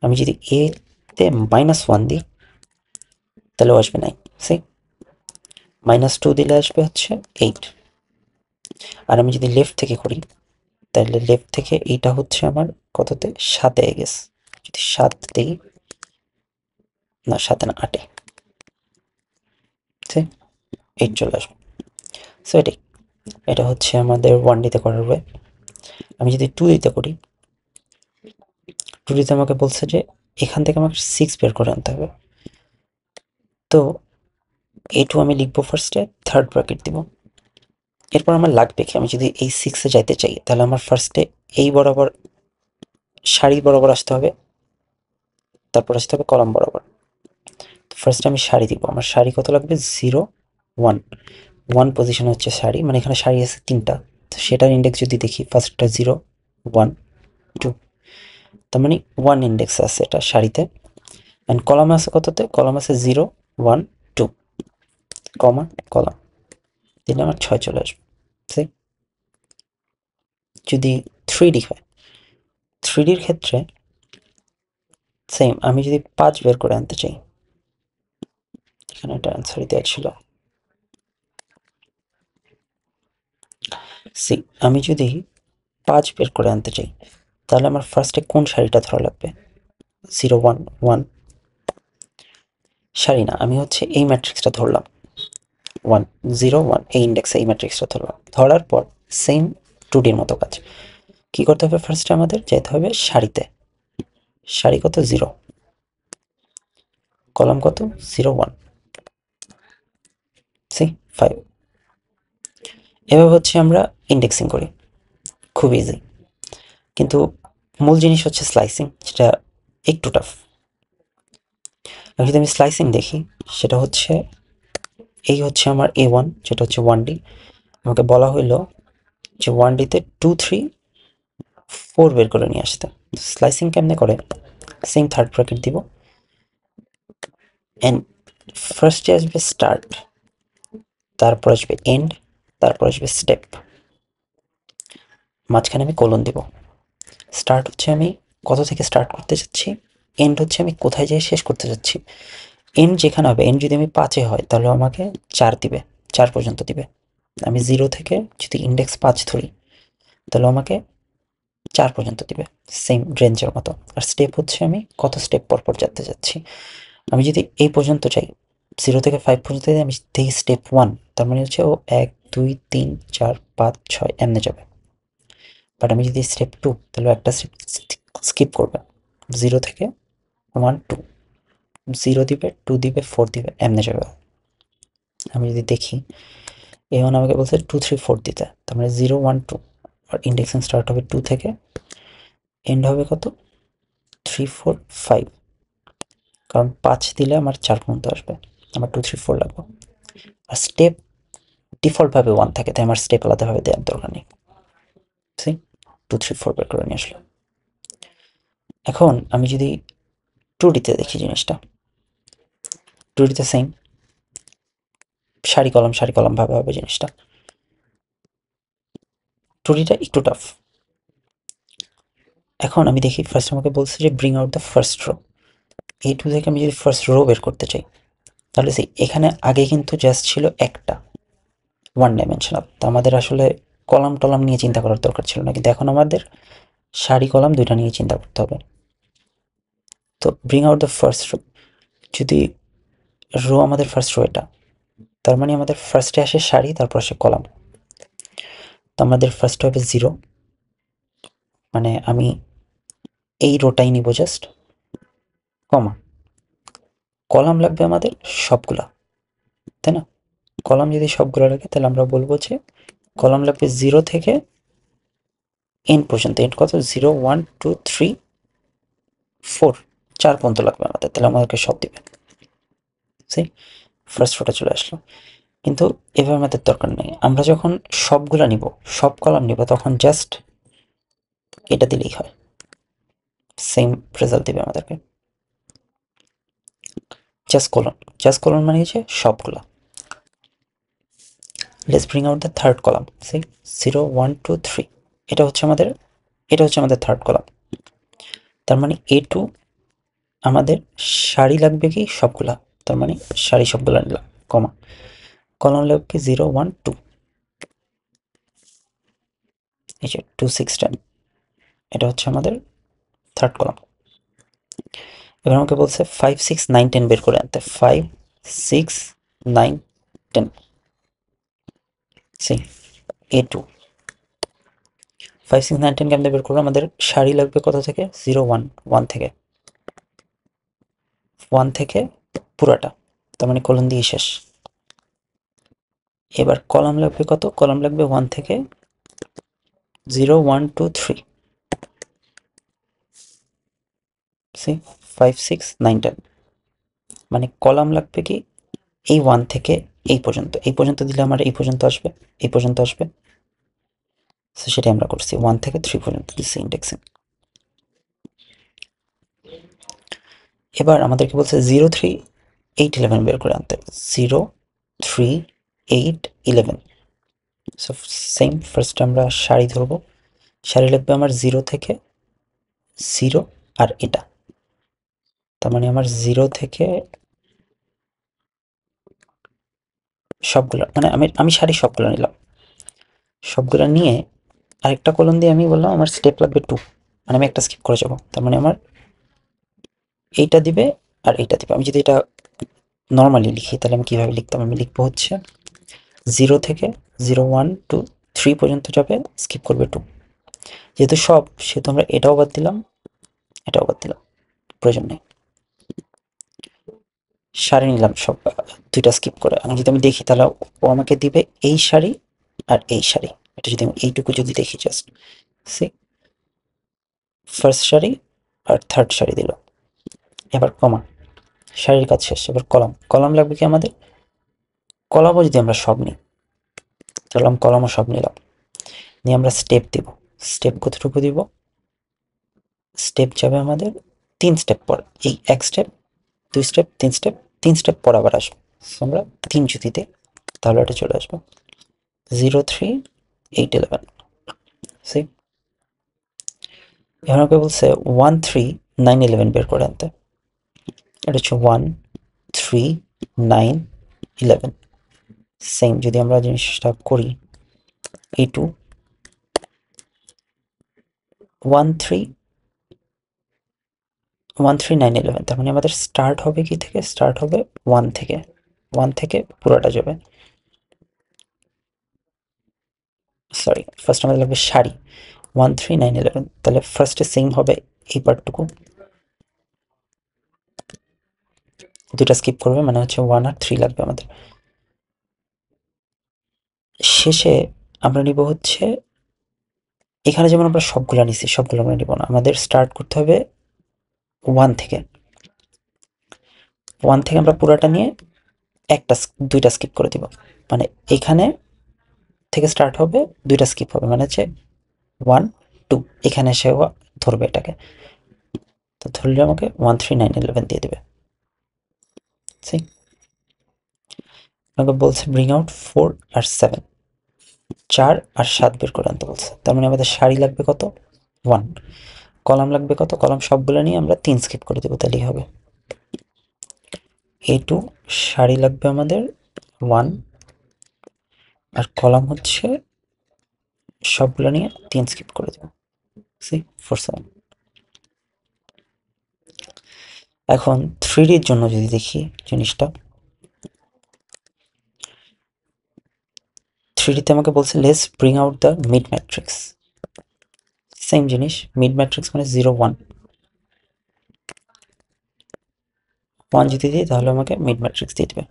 আমি যদি এতে -1 দিই তাহলেও আসবে 9। সি -2 দিলে আসবে হচ্ছে 8। আর আমি যদি লেফট থেকে করি তাহলে লেফট থেকে এইটা হচ্ছে আমার কততে, 7-এ গেছে। যদি 7 দিই, না 7-এ না 8-এ, 8 চলে আসবে। সো এটাই, এটা হচ্ছে আমাদের 1Dতে করার ওয়ে। আমি যদি 2Dতে করি, 2Dতে আমাকে বলছে যে এখান থেকে আমাকে 6 বের করে আনতে হবে। তো A2 আমি লিখবো ফার্স্টে, থার্ড ব্র্যাকেট দিব। এরপর আমার লাগবে কি, আমি যদি এই 6-এ যাইতে চাই তাহলে আমার ফার্স্টে এই বরাবর সারি বরাবর আসতে হবে, তারপর আসতে হবে কলাম বরাবর। ফার্স্টে আমি সারি দিব, আমার সারি কত লাগবে, 0 1 1 পজিশন হচ্ছে সারি, মানে এখানে সারি আছে 3টা, তো সেটার ইন্ডেক্স যদি দেখি ফার্স্টটা 0 1 2, তার মানে 1 ইন্ডেক্স আছে এটা সারিতে। অ্যান্ড কলাম আছে কততে, কলাম আছে 0 1 2 কমা কলাম দিলে আমার 6 চলে আসবে। যদি 3D হয়, 3Dর ক্ষেত্রে সেম, আমি যদি 5 বের করে আনতে চাই, এখানে একটা অ্যান্সার দেওয়া ছিল, আমি যদি 5 বের করে আনতে চাই, তাহলে আমার ফার্স্টে কোন সারিটা ধরা লাগবে? 0 1 1 সারি না, আমি হচ্ছে এই ম্যাট্রিক্সটা ধরলাম, 1 0 1, এই ইন্ডেক্সে এই ম্যাট্রিক্সটা ধরলাম। ধরার পর সেম 2Dর মতো কাজ কি করতে হবে? ফার্স্টে আমাদের যেতে হবে সারিতে, সারি কত? 0, কলাম কত? 0 1 5। এভাবে হচ্ছে আমরা ইন্ডেক্সিং করি, খুব ইজি। কিন্তু মূল জিনিস হচ্ছে স্লাইসিং, যেটা একটু টাফ। যদি আমি স্লাইসিং দেখি, সেটা হচ্ছে এই হচ্ছে আমার A1, যেটা হচ্ছে 1D। আমাকে বলা হইলো যে 1Dতে 2 3 4 বের করে নিয়ে আসতে। স্লাইসিং কেমনে করে? সেম থার্ড ব্র্যাকেট দিব, এন্ড ফার্স্টে আসবে স্টার্ট, তারপর আসবে এন্ড, তারপর আসবে স্টেপ, মাঝখানে আমি কোলন দিব। স্টার্ট হচ্ছে আমি কত থেকে স্টার্ট করতে যাচ্ছি, এন্ড হচ্ছে আমি কোথায় যেয়ে শেষ করতে যাচ্ছি। এন্ড যেখানে হবে, এন্ড যদি আমি 5-এ হয় তাহলে আমাকে 4 দিবে, 4 পর্যন্ত দিবে। আমি 0 থেকে যদি ইন্ডেক্স 5 ধরি, তাহলে আমাকে 4 পর্যন্ত দিবে, সেম রেঞ্জের মতো। আর স্টেপ হচ্ছে আমি কত স্টেপ পরপর যেতে যাচ্ছি। আমি যদি এই পর্যন্ত চাই, 0 থেকে 5 পর্যন্ত, আমি দেখি স্টেপ 1, তার মানে হচ্ছে ও 1 2 3 4 5 6 এমনি যাবে। বাট আমি যদি স্টেপ 2, তাহলে একটা স্টেপ স্কিপ করবে, 0 থেকে 1 2, 0 দিবে, 2 দিবে, 4 দিবে, এমনি যাবে। আমি যদি দেখি, A1 আমাকে বলছে 2 3 4 দিতে, তার মানে 0 1 2, আর ইন্ডেক্সিং স্টার্ট হবে 2 থেকে, এন্ড হবে কত? 3 4 5, কারণ 5 দিলে আমার 4 পর্যন্ত আসবে, আমার 2 3 4 লাগবে। আর স্টেপ ডিফল্টভাবে 1 থাকে, তাই আমার স্টেপ আলাদাভাবে দেওয়ার দরকার নেই। 2 3 4 বের করে নিয়ে আসলাম। এখন আমি যদি 2Dতে দেখি জিনিসটা, 2Dতে সেম সারি কলম ভাবে হবে জিনিসটা। 2Dটা একটু টাফ। এখন আমি দেখি, ফার্স্ট আমাকে বলছে যে bring out the first row. A2 থেকে আমি যদি ফার্স্ট রো বের করতে চাই, তাহলে এখানে আগে কিন্তু জাস্ট ছিল একটা 1 ডাইমেনশনাল, তো আমাদের আসলে কলাম টলাম নিয়ে চিন্তা করার দরকার ছিল না। কিন্তু এখন আমাদের সারি কলাম দুইটা নিয়ে চিন্তা করতে হবে। তো bring out the first row, যদি রো আমাদের ফার্স্ট রো এটা, তার মানে আমাদের ফার্স্টে আসে সারি, তারপর আসে কলাম। তো আমাদের ফার্স্ট হবে 0, মানে আমি এই রোটাই নিব জাস্ট, কমা, কলাম লাগবে আমাদের সবগুলা, তাই না? কলাম যদি সবগুলো লাগে, তাহলে আমরা বলবো যে কলাম লাগবে 0 থেকে এন্ড পর্যন্ত। এন্ড কত? 0 1 2 3 4, 4 পর্যন্ত লাগবে আমাদের, তাহলে আমাদেরকে সব দিবে। ফার্স্ট রোটা চলে আসলো। কিন্তু এভাবে আমাদের দরকার নেই, আমরা যখন সবগুলা নিব, সব কলাম নিব, তখন জাস্ট এটা দিলেই হয়, সেম রেজাল্ট দিবে আমাদেরকে। জাস্ট কলন মানে হচ্ছে সবগুলা। Let's bring out the third column, 0 1 2 3, এটা হচ্ছে আমাদের থার্ড কলাম। তার মানে A2 আমাদের সারি লাগবে কি? সবগুলা, তার মানে সারি সবগুলা নিলাম, কমা, কলাম লাগবে 0 1 2, এই যে 2 6 10, এটা হচ্ছে আমাদের থার্ড কলাম। এবার আমাকে বলছে 5 6 9 10 বের করে আনতে, 5 6 9 10, A2 5 6 9 10 কেমনে বের করবো? আমাদের সারি লাগবে কত থেকে? 0 1 1 থেকে, 1 থেকে পুরাটা, তার মানে কলম দিয়ে শেষ। এবার কলাম লাগবে কত? কলাম লাগবে 1 থেকে 0 1 2 3, 5 6 9 10, মানে কলাম লাগবে কি? এই 1 থেকে এই পর্যন্ত, এই পর্যন্ত দিলে আমার এই পর্যন্ত আসবে, এই পর্যন্ত আসবে। সেটাই আমরা করছি, 1 থেকে 3 পর্যন্ত দিচ্ছি ইন্ডেক্সিং। এবার আমাদেরকে বলছে 0 3 8 11 বের করে আনতে, 0 3 8 11। সো সেম, ফার্স্ট আমরা সারি ধরবো, সারি লাগবে আমার 0 থেকে 0 আর এটা, তার মানে আমার 0 থেকে সবগুলো, মানে আমি সারি সবগুলো নিলাম, সবগুলো নিয়ে আরেকটা কলম দিয়ে আমি বললাম আমার স্টেপ লাগবে 2, মানে আমি একটা স্কিপ করে যাবো, তার মানে আমার এইটা দিবে আর এইটা দিবে। আমি যদি এটা নর্মালি লিখি তাহলে আমি কীভাবে লিখতাম, আমি লিখবো হচ্ছে 0 থেকে 0 1 2 3 পর্যন্ত যাবে, স্কিপ করবে 2, যেহেতু সব সেহেতু আমরা এটাও বাদ দিলাম, এটাও বাদ দিলাম, প্রয়োজন নেই। সারি নিলাম সব, দুইটা স্কিপ করে। আমি যদি দেখি তাহলে ও আমাকে দিবে এই সারি আর এই সারি, এটা যদি আমি এইটুকু যদি দেখি জাস্ট সি, ফার্স্ট সারি আর থার্ড সারি দিল, এবার কমা, সারির কাজ শেষ, এবার কলাম। কলাম লাগবে কি আমাদের, কলামও যদি আমরা সব নিই, চললাম কলামও সব নিলাম, নিয়ে আমরা স্টেপ দিব। স্টেপ কতটুকু দিব, স্টেপ যাবে আমাদের 3 স্টেপ পর, এই 1 স্টেপ 2 স্টেপ 3 স্টেপ 3 স্টেপ পর আবার আসবো। আমরা 3 যদি দিই তাহলে এটা চলে আসবো 0 3 8 11। সি, এবার আমাকে বলছে 1 3 9 11 বের করে আনতে, এটা হচ্ছে 1 3 9 11। সেম যদি আমরা জিনিসটা করি, a2 1 3 1 3 9 11, তার মানে আমাদের স্টার্ট হবে কি থেকে, স্টার্ট হবে 1 থেকে, 1 থেকে পুরোটা যাবে, সরি ফার্স্ট আমাদের লাগবে সারি 1 3 9 11, তাহলে ফার্স্টে সেম হবে এই পার্টটুকু, দুটা স্কিপ করবে, মানে হচ্ছে 1 আর 3 লাগবে আমাদের। শেষে আমরা নিব হচ্ছে, এখানে যেমন আমরা সবগুলো নিছি সবগুলো আমরা নিব না, আমাদের স্টার্ট করতে হবে 1 থেকে, 1 থেকে আমরা পুরোটা নিয়ে দুইটা স্কিপ করে দিব, মানে এখানে থেকে স্টার্ট হবে, দুইটা স্কিপ হবে, মানে হচ্ছে 1 2, এখানে এসে ধরবে এটাকে, তো ধরলে আমাকে 1 3 9 11 দিয়ে দেবে। আমাকে বলছে ব্রিং আউট 4 আর 7, 4 আর 7 বের করে আনতে বলছে, তার মানে আমাদের সারি লাগবে কত 1, কলাম লাগবে কত, কলাম সবগুলো নিয়ে আমরা 3 স্কিপ করে দেবো, তাহলেই হবে। a2 সারি লাগবে আমাদের 1, আর কলাম হচ্ছে সবগুলো নিয়ে 3 স্কিপ করে দেবো, 4 7। এখন 3Dর জন্য যদি দেখি জিনিসটা, 3Dতে আমাকে বলছে let's bring out the mid matrix, same জিনিস, মিড ম্যাট্রিক্স মানে 0 1 1 যদি দিই তাহলে আমাকে মিড ম্যাট্রিক্স দিয়ে দেবে।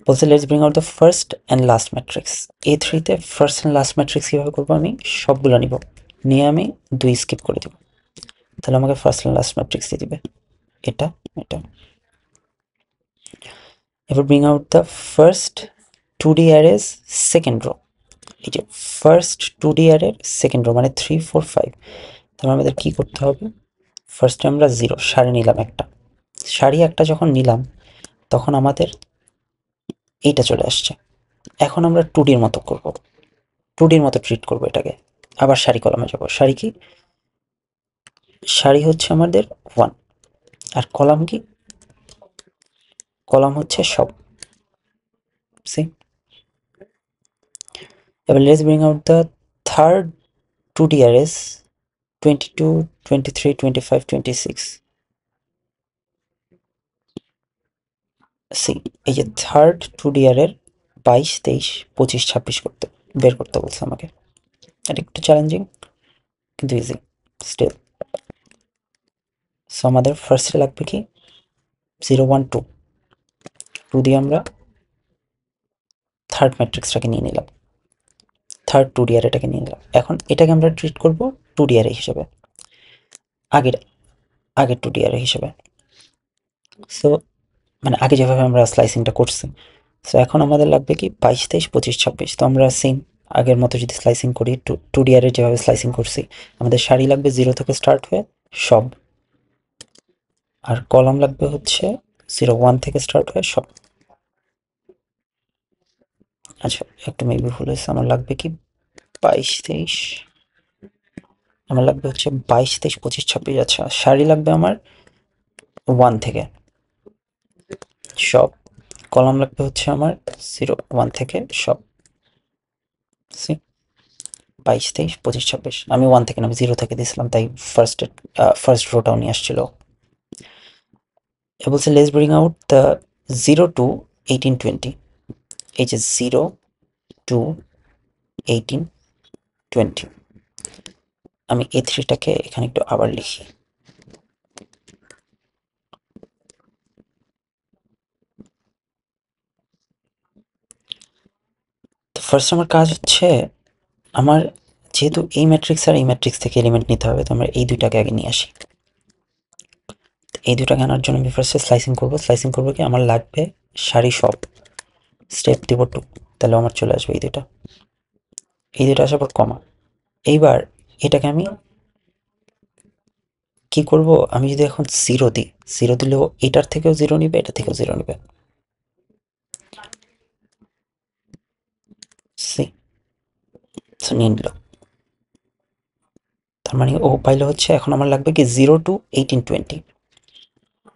বলছে let's bring out the first and last matrix, A3তে ফার্স্ট অ্যান্ড লাস্ট ম্যাট্রিক্স কীভাবে করবো, আমি সবগুলো নিব, নিয়ে আমি 2 স্কিপ করে দেবো, তাহলে আমাকে ফার্স্ট অ্যান্ড লাস্ট ম্যাট্রিক্স দিয়ে দিবে, এটা এটা। এবার bring out the first 2D অ্যারেজ second rho, এই যে ফার্স্ট 2D অ্যারের সেকেন্ড রো মানে 3 4 5, তাহলে আমাদের কি করতে হবে, ফার্স্টে আমরা 0 সারি নিলাম, একটা সারি একটা যখন নিলাম তখন আমাদের এইটা চলে আসছে, এখন আমরা 2Dর মতো করব, 2Dর মতো ট্রিট করব এটাকে, আবার সারি কলামে যাব, সারি কি, সারি হচ্ছে আমাদের 1, আর কলাম কি, কলাম হচ্ছে সব, সি। এবার let's bring out the third 2D arrays 22 23 25 26, see, এই যে থার্ড 2D অ্যারের 22 23 25 26 করতে বের করতে বলছে আমাকে, এটা একটু চ্যালেঞ্জিং কিন্তু ইজি স্টিল। সো আমাদের ফার্স্টে লাগবে কি 0 1 2, 2 দিয়ে আমরা থার্ড ম্যাট্রিক্সটাকে নিয়ে নিলাম, থার্ড 2D অ্যারেটাকে নিয়ে নিলাম, এখন এটাকে আমরা ট্রিট করব 2D অ্যারে হিসেবে, আগের আগের 2D অ্যারে হিসেবে। সো মানে আগে যেভাবে আমরা স্লাইসিংটা করছি, সো এখন আমাদের লাগবে কি 22 23 25 26, তো আমরা সেম আগের মতো যদি স্লাইসিং করি 2D অ্যারে যেভাবে স্লাইসিং করছি, আমাদের সারি লাগবে 0 থেকে স্টার্ট হয়ে সব, আর কলাম লাগবে হচ্ছে 01 থেকে স্টার্ট হয় সব। আচ্ছা, একটু মেবি ভুল হয়েছে, আমার লাগবে কি 22, 23, আমার লাগবে হচ্ছে 22, 23, 25, 26। আচ্ছা, সারি লাগবে আমার 1 থেকে সব, কলাম লাগবে হচ্ছে আমার 01 থেকে সব। 22, 23, 25, 26, আমি 1 থেকে না, আমি 0 থেকে দিয়েছিলাম, তাই ফার্স্ট রোটাও নিয়ে আসছিল। এ বলছে let's bring out the 0 to 18, 20। এই যে 0 to 18, 20, আমি A3টাকে এখানে একটু আবার লিখি। তো ফার্স্ট আমার কাজ হচ্ছে, আমার যেহেতু এই ম্যাট্রিক্স আর এই ম্যাট্রিক্স থেকে এলিমেন্ট নিতে হবে, তো আমরা এই দুইটাকে আগে নিয়ে আসি। এই দুটাকে আনার জন্য আমি ফার্স্টে স্লাইসিং করবো। স্লাইসিং করবো কি, আমার লাগবে সারি সব, স্টেপ দিব 2, তাহলে আমার চলে আসবে এই দুটো আসার পর কমা। এইবার এটাকে আমি কি করব, আমি যদি এখন 0 দিই, 0 দিলেও এটার থেকেও 0 নিবে, এটা থেকেও 0 নিবে। নিয়ে নিল, তার মানে ও পাইলে হচ্ছে, এখন আমার লাগবে কি 0 to 18, 20।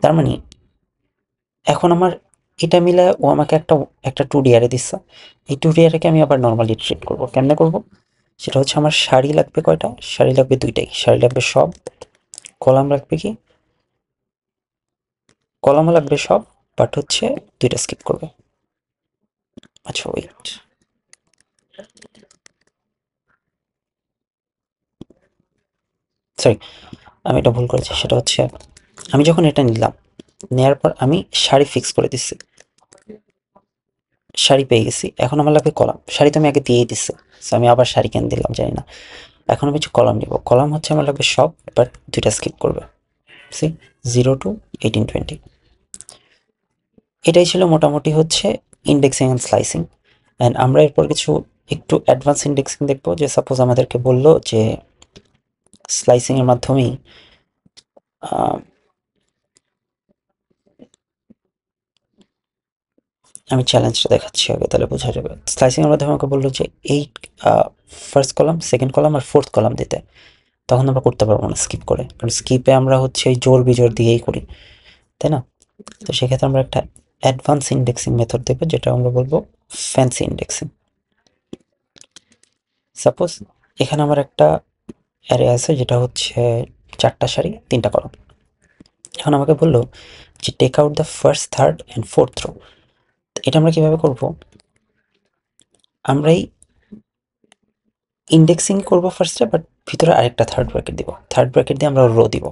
তার মানে এখন আমার এটা মিলে ও আমাকে একটা 2D অ্যারে দিচ্ছে। এই 2D অ্যারেকে আমি আবার নর্মালি ট্রিট করবো। কেমনে করবো, সেটা হচ্ছে আমার সারি লাগবে কয়টা, সারি লাগবে দুইটাই, সারি লাগবে সব, কলাম লাগবে কি, কলামও লাগবে সব, বাট হচ্ছে দুইটা স্কিপ করবে। আচ্ছা ওয়েট, সরি, আমি এটা ভুল করেছি। সেটা হচ্ছে, আমি যখন এটা নিলাম, নেওয়ার পর আমি সারি ফিক্স করে দিচ্ছি, সারি পেয়ে গেছি। এখন আমার লাগবে কলাম, সারি তো আমি আগে দিয়েই দিচ্ছি, আমি আবার সারি কেন দিলাম জানি না। এখন আমি হচ্ছে কলাম নিব, কলাম হচ্ছে আমার লাগবে সব, বাট দুইটা স্কিপ করবে। সি 0 to 18, 20, এটাই ছিল মোটামুটি হচ্ছে ইন্ডেক্সিং অ্যান্ড স্লাইসিং। অ্যান্ড আমরা এরপর কিছু একটু অ্যাডভান্স ইন্ডেক্সিং দেখবো, যে সাপোজ আমাদেরকে বললো যে স্লাইসিং এর মাধ্যমেই আমি চ্যালেঞ্জটা দেখাচ্ছি আগে, তাহলে বোঝা যাবে। স্লাইসিং এর মাধ্যমে আমাকে বললো যে এই ফার্স্ট কলাম, সেকেন্ড কলাম আর ফোর্থ কলাম দিতে, তখন আমরা করতে পারবো না স্কিপ করে, কারণ স্কিপে আমরা হচ্ছে এই জোর বিজোর দিয়েই করি, তাই না? তো সেক্ষেত্রে আমরা একটা অ্যাডভান্স ইন্ডেক্সিং মেথড দেবো, যেটা আমরা বলবো ফ্যান্সি ইন্ডেক্সিং। সাপোজ এখানে আমার একটা অ্যারে আছে, যেটা হচ্ছে 4টা সারি 3টা কলাম। এখন আমাকে বললো যে take out the first, third and fourth row. এটা আমরা কিভাবে করব, আমরা এই ইন্ডেক্সিং করবো ফার্স্টে, বাট ভিতরে আরেকটা থার্ড ব্র্যাকেট দিব, থার্ড ব্র্যাকেট দিয়ে আমরা রো দিব,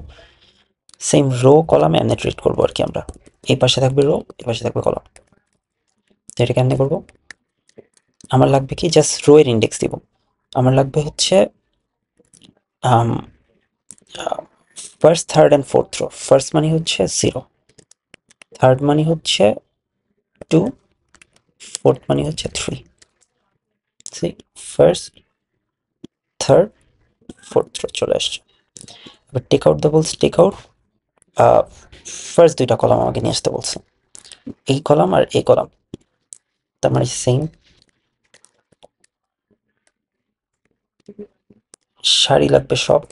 সেম রো কলামে এমনি ট্রিট করবো আর কি। আমরা এই পাশে থাকবে রো, এই পাশে থাকবে কলাম। তো এটা কেমনে করবো, আমার লাগবে কি, জাস্ট রো এর ইন্ডেক্স দিব। আমার লাগবে হচ্ছে first, third and fourth row. First মানে হচ্ছে 0, থার্ড মানে হচ্ছে 2, ফোর্থ মানে হচ্ছে 3। See first, third, fourth row চলে আসছে। এবার টেক আউট দ্য বলছে, টেক আউট ফার্স্ট দুইটা কলাম আমাকে নিয়ে আসতে বলছে, এই কলাম আর এই কলাম। তার মানে সেম, সারি লাগবে সব,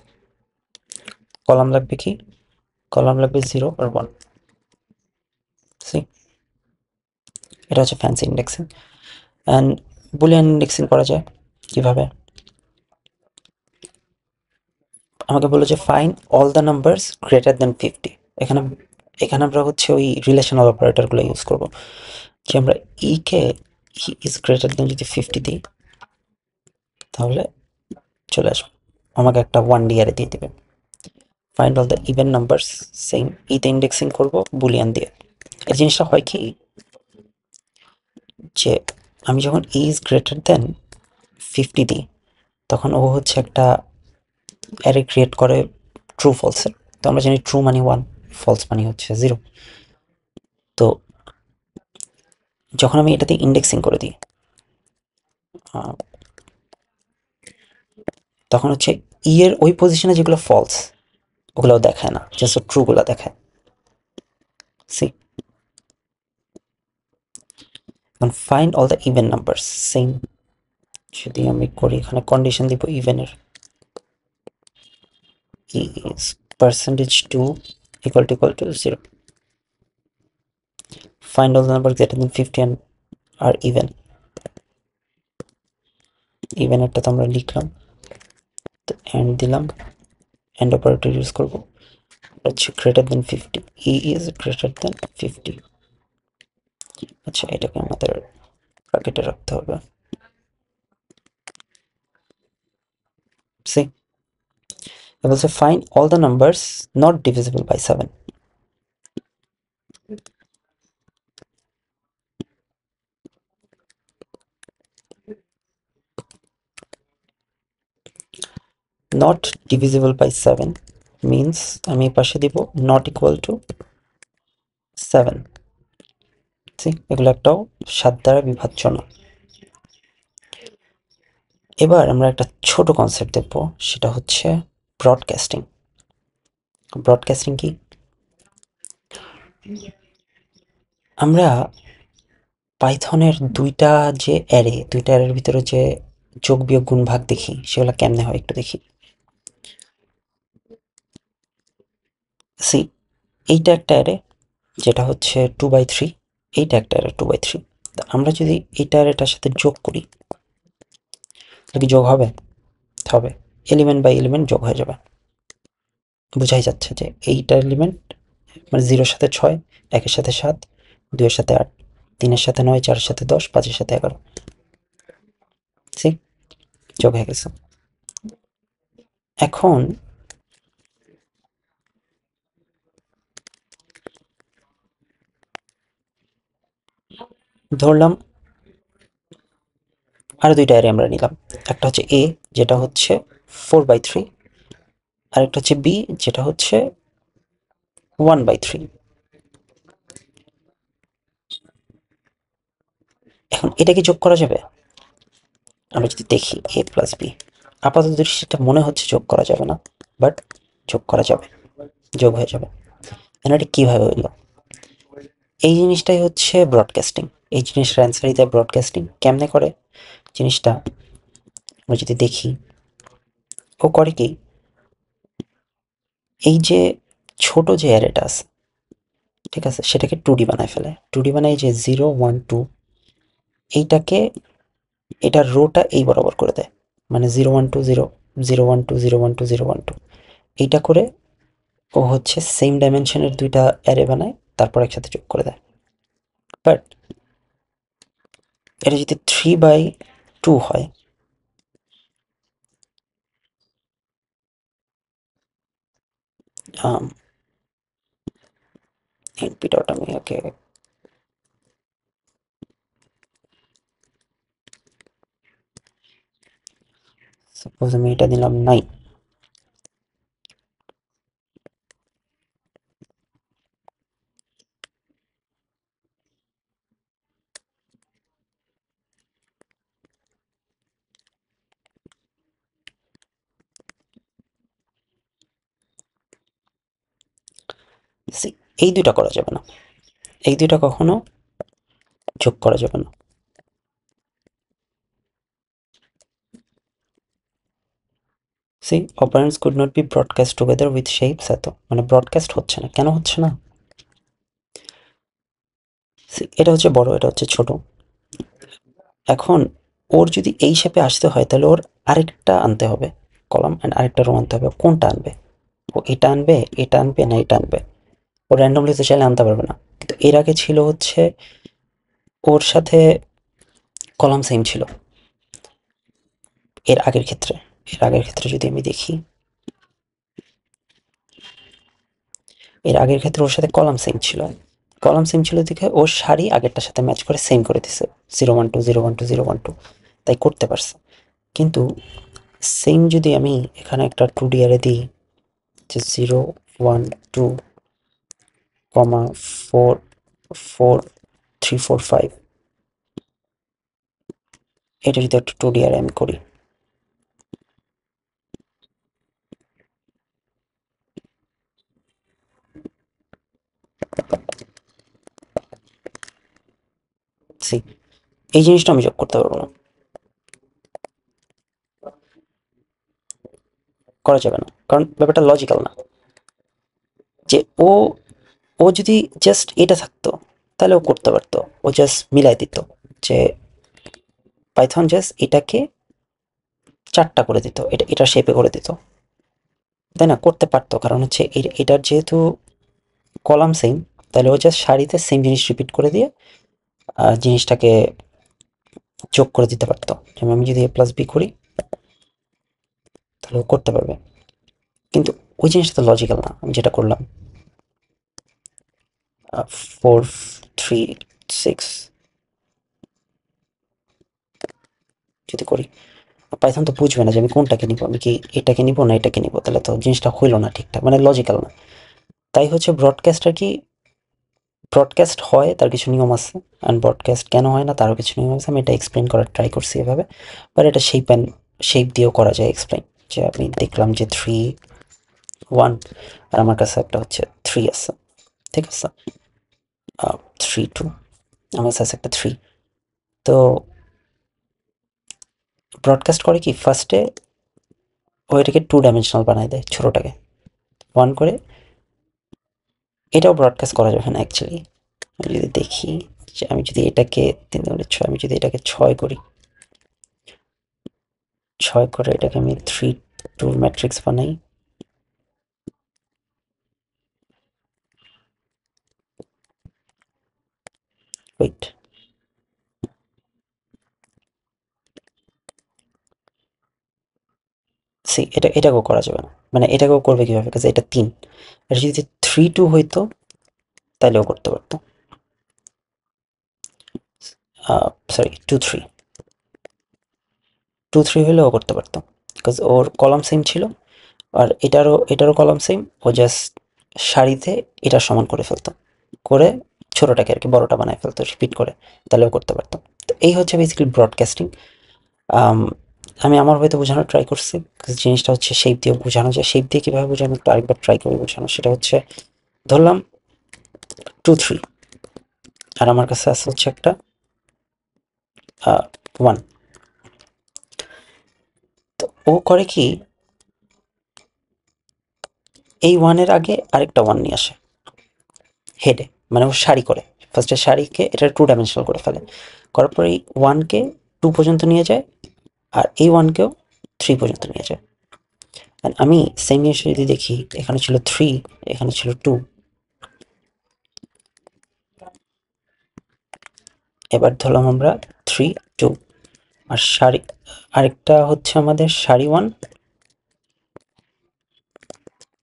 কলাম লাগবে কি, কলাম লাগবে 0 আর 1। সি এটা হচ্ছে fancy indexing. And Boolean indexing করা যায় কিভাবে, আমাকে বললো যে fine all the numbers greater than 50। এখানে এখানে আমরা হচ্ছে ওই রিলেশনাল অপারেটরগুলো ইউজ করবো, যে আমরা কে ইজ গ্রেটার দেন যদি 50 দিই, তাহলে চলে আসবে, আমাকে একটা 1D অ্যারে দিয়ে দিবে। Find all the even numbers, same ইতে ইন্ডেক্সিং করবো বুলিয়ান দিয়ে। এই জিনিসটা হয় কি, যে আমি যখন ইজ গ্রেটার দেন 50 দিই, তখন ও হচ্ছে একটা অ্যারে ক্রিয়েট করে ট্রু ফলসের। তো আমরা জানি ট্রু মানে 1, ফলস মানে হচ্ছে 0। তো যখন আমি এটাতে ইন্ডেক্সিং করে দিই, তখন হচ্ছে এর ওই পজিশনে যেগুলো ফলস, ওগুলোও দেখায় না, জাস্ট ট্রুগুলো দেখায়। See find all the even numbers. Same যদি আমি করি, এখানে কন্ডিশন দিব ইভেনের, is %2 equal to 0. Find all the numbers greater than 50 and are even. Even একটা তো আমরা লিখলাম, তো এন্ড দিলাম, এন্ড অপারেটর ইউজ করবো, হচ্ছে greater than 50, E is greater than 50। আচ্ছা, এটাকে আমাদের ব্র্যাকেটে রাখতে হবে। সি বলছে find all the numbers not divisible by 7। Not divisible by 7 means আমি পাশে দিব নট ইকুয়াল টু 7। এগুলো একটাও 7 দ্বারা বিভাজ্য না। এবার আমরা একটা ছোট কনসেপ্ট দেখব, সেটা হচ্ছে ব্রডকাস্টিং। ব্রডকাস্টিং কি? আমরা পাইথনের দুইটা অ্যারের ভিতরে যে যোগ বিয়োগ গুণ ভাগ দেখি, সেগুলো কেমনে হয় একটু দেখি। সি, এইটা একটা অ্যারে যেটা হচ্ছে 2/3, এইটা একটা অ্যারে 2/3। আমরা যদি এইটা অ্যারেটার সাথে যোগ করি, কি যোগ হবে? হবে, এলিমেন্ট বাই এলিমেন্ট যোগ হয়ে যাবে। বোঝাই যাচ্ছে যে এইটা এলিমেন্ট মানে 0-এর সাথে 6, 1-এর সাথে 7, 2-এর সাথে 8, 3-এর সাথে 9, 4-এর সাথে 10, 5-এর সাথে 11। সি, যোগ হয়ে গেছে। এখন ধরলাম আরো দুইটা অ্যারে আমরা নিলাম, একটা হচ্ছে এ যেটা হচ্ছে 4/3, আর একটা হচ্ছে বি যেটা হচ্ছে 1/3। এখন এটা কি যোগ করা যাবে? আমরা যদি দেখি এ প্লাস বি, আপাতত দৃষ্টিতে মনে হচ্ছে যোগ করা যাবে না, বাট যোগ করা যাবে, যোগ হয়ে যাবে। এটা কিভাবে হইলো? এই জিনিসটাই হচ্ছে ব্রডকাস্টিং। এই জিনিসটার অ্যান্সারই দেয় ব্রডকাস্টিং। কেমনে করে জিনিসটা আমরা যদি দেখি, ও করে কি, এই যে ছোট যে অ্যারেটা আছে, ঠিক আছে, সেটাকে 2D বানায় ফেলে। 2D বানায় যে 0 1 2, এইটাকে, এটার রোটা এই বরাবর করে দেয়, মানে 0 1 2 0 0 1 2 0 1 2 0 1 2। এইটা করে ও হচ্ছে সেম ডাইমেনশনের দুইটা অ্যারে বানায়, তারপর একসাথে যোগ করে দেয়। বাট এটা যদি 3/2 হয়, np ডট আমি ওকে সাপোজ আমি এটা দিলাম 9, এই দুইটা করা যাবে না, এই দুইটা কখনো যোগ করা যাবে না। See, operands could not be broadcast together with shapes, এত মানে ব্রডকাস্ট হচ্ছে না, কেন হচ্ছে না? এটা হচ্ছে বড়, এটা হচ্ছে ছোট। এখন ওর যদি এই শেপে আসতে হয়, তাহলে ওর আরেকটা আনতে হবে কলাম, অ্যান্ড আরেকটা রো আনতে হবে। কোনটা আনবে? ও এটা আনবে, এটা আনবে, না এটা আনবে? ও র্যান্ডমলি তো চাইলে আনতে পারবে না। কিন্তু এর আগে ছিল হচ্ছে ওর সাথে কলাম সেম ছিল। এর আগের ক্ষেত্রে যদি আমি দেখি, এর আগের ক্ষেত্রে ওর সাথে কলাম সেম ছিল। কলাম সেম ছিল দেখে ওর সারি আগেরটার সাথে ম্যাচ করে সেম করে দিছে, 0 1 2 0 1 2 0 1 2, তাই করতে পারছে। কিন্তু সেম যদি আমি এখানে একটা 2D অ্যারে দিই, যে 0 1 2, 4 4 3 4 5, এটা যদি একটা 2D অ্যারে আমি করি, সি এই জিনিসটা আমি যোগ করতে পারবো না, করা যাবে না, কারণ ব্যাপারটা লজিক্যাল না। যে ও ও যদি জাস্ট এটা থাকতো তাহলে ও করতে পারতো, ও জাস্ট মিলাই দিত যে পাইথন জাস্ট এটাকে 4টা করে দিত, এটা শেপে করে দিত, তাই না? করতে পারতো, কারণ হচ্ছে এটার যেহেতু কলাম সেম, তাহলে ও জাস্ট সারিতে সেম জিনিস রিপিট করে দিয়ে জিনিসটাকে যোগ করে দিতে পারতো। যেমন আমি যদি a+b করি তাহলে ও করতে পারবে, কিন্তু ওই জিনিসটা তো লজিক্যাল না। আমি যেটা করলাম 4 3 6 যদি করি, পাইথন তো বুঝবে না যে আমি কোনটাকে নিব, আমি কি এটাকে নিব না এটাকে নিব, তাহলে তো জিনিসটা হইলো না ঠিকঠাক, মানে লজিক্যাল না। তাই হচ্ছে ব্রডকাস্টার কি ব্রডকাস্ট হয় তার কিছু নিয়ম আছে, অ্যান্ড ব্রডকাস্ট কেন হয় না তারও কিছু নিয়ম আছে। আমি এটা এক্সপ্লেন করার ট্রাই করছি এভাবে, বাট এটা শেপ দিয়েও করা যায় এক্সপ্লেন। যে আমি দেখলাম যে 3 1, আর আমার কাছে একটা হচ্ছে 3 আছে, ঠিক আছে, 3 2, আমার কাছে একটা 3। তো ব্রডকাস্ট করে কি, ফার্স্টে ওইটাকে 2 ডাইমেনশনাল বানায় দেয় ছোটোটাকে, 1 করে। এটাও ব্রডকাস্ট করা যাবে না অ্যাকচুয়ালি। আমি যদি দেখি যে আমি যদি এটাকে 3 × 6, আমি যদি এটাকে 6 করি, 6 করে এটাকে আমি 3 2 ম্যাট্রিক্স বানাই, ওয়েট, এটাকেও করা যাবে না, মানে এটাকেও করবে কিভাবে, কারণ এটা 3, এটা যদি 3 2 হইতো তাহলেও করতে পারতো, সরি 2 3, 2 3 হলেও করতে পারতো, বিকজ ওর কলাম সেম ছিল, আর এটারও কলাম সেম। ও জাস্ট সারিতে এটার সমান করে ফেলতো, করে ছোটোটাকে আর কি বড়টা বানায় ফেলতো রিপিট করে, তাহলেও করতে পারতো। তো এই হচ্ছে বেসিক্যালি ব্রডকাস্টিং। আমি আমার হয়তো বোঝানোর ট্রাই করছি, জিনিসটা হচ্ছে শেপ দিয়ে বোঝানো যায়। শেপ দিয়ে কীভাবে বোঝানো, একটু আরেকবার ট্রাই করে বোঝানো। সেটা হচ্ছে ধরলাম 2 3, আর আমার কাছে আছে হচ্ছে একটা 1। তো ও করে কি, এই 1-এর আগে আরেকটা 1 নিয়ে আসে হেডে, মানে ও সারি করে। ফার্স্টে সারিকে এটা 2 ডাইমেনশনাল করে ফেলে, করার পরে এই 1-কে 2 পর্যন্ত নিয়ে যায়, আর এই 1-কেও 3 পর্যন্ত নিয়ে যায়। আর আমি সেম জিনিসটা যদি দেখি, এখানে ছিল 3, এখানে ছিল 2, এবার ধরলাম আমরা 3 2, আর সারি আরেকটা হচ্ছে আমাদের সারি 1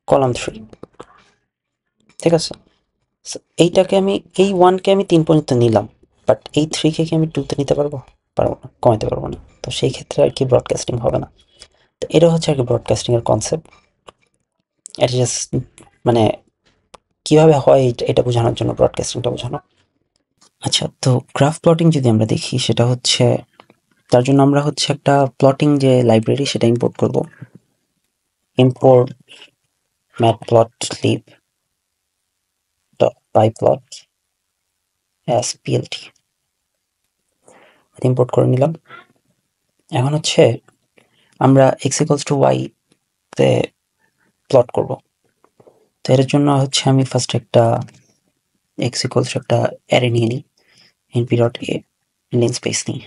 কলাম 3, ঠিক আছে। এইটাকে আমি, এই 1-কে আমি 3 পর্যন্ত নিলাম, বাট এই 3-কে কি আমি 2-তে নিতে পারবো? পারবো না, কমাতে পারবো না। তো সেই ক্ষেত্রে আর কি ব্রডকাস্টিং হবে না। তো এটা হচ্ছে আর কি ব্রডকাস্টিং এর কনসেপ্ট। এটা জাস্ট মানে কিভাবে হয় এটা বোঝানোর জন্য ব্রডকাস্টিংটা বোঝানো। আচ্ছা, তো গ্রাফ প্লটিং যদি আমরা দেখি, সেটা হচ্ছে তার জন্য আমরা হচ্ছে একটা প্লটিং যে লাইব্রেরি সেটা ইম্পোর্ট করব। Import matplotlib dot pyplot as plt, import করে নিলাম। এখন হচ্ছে আমরা x = y তে প্লট করব। তো এর জন্য হচ্ছে আমি ফার্স্ট একটা x = একটা অ্যারে নিয়ে নিই, np.a নেমস্পেস নিই,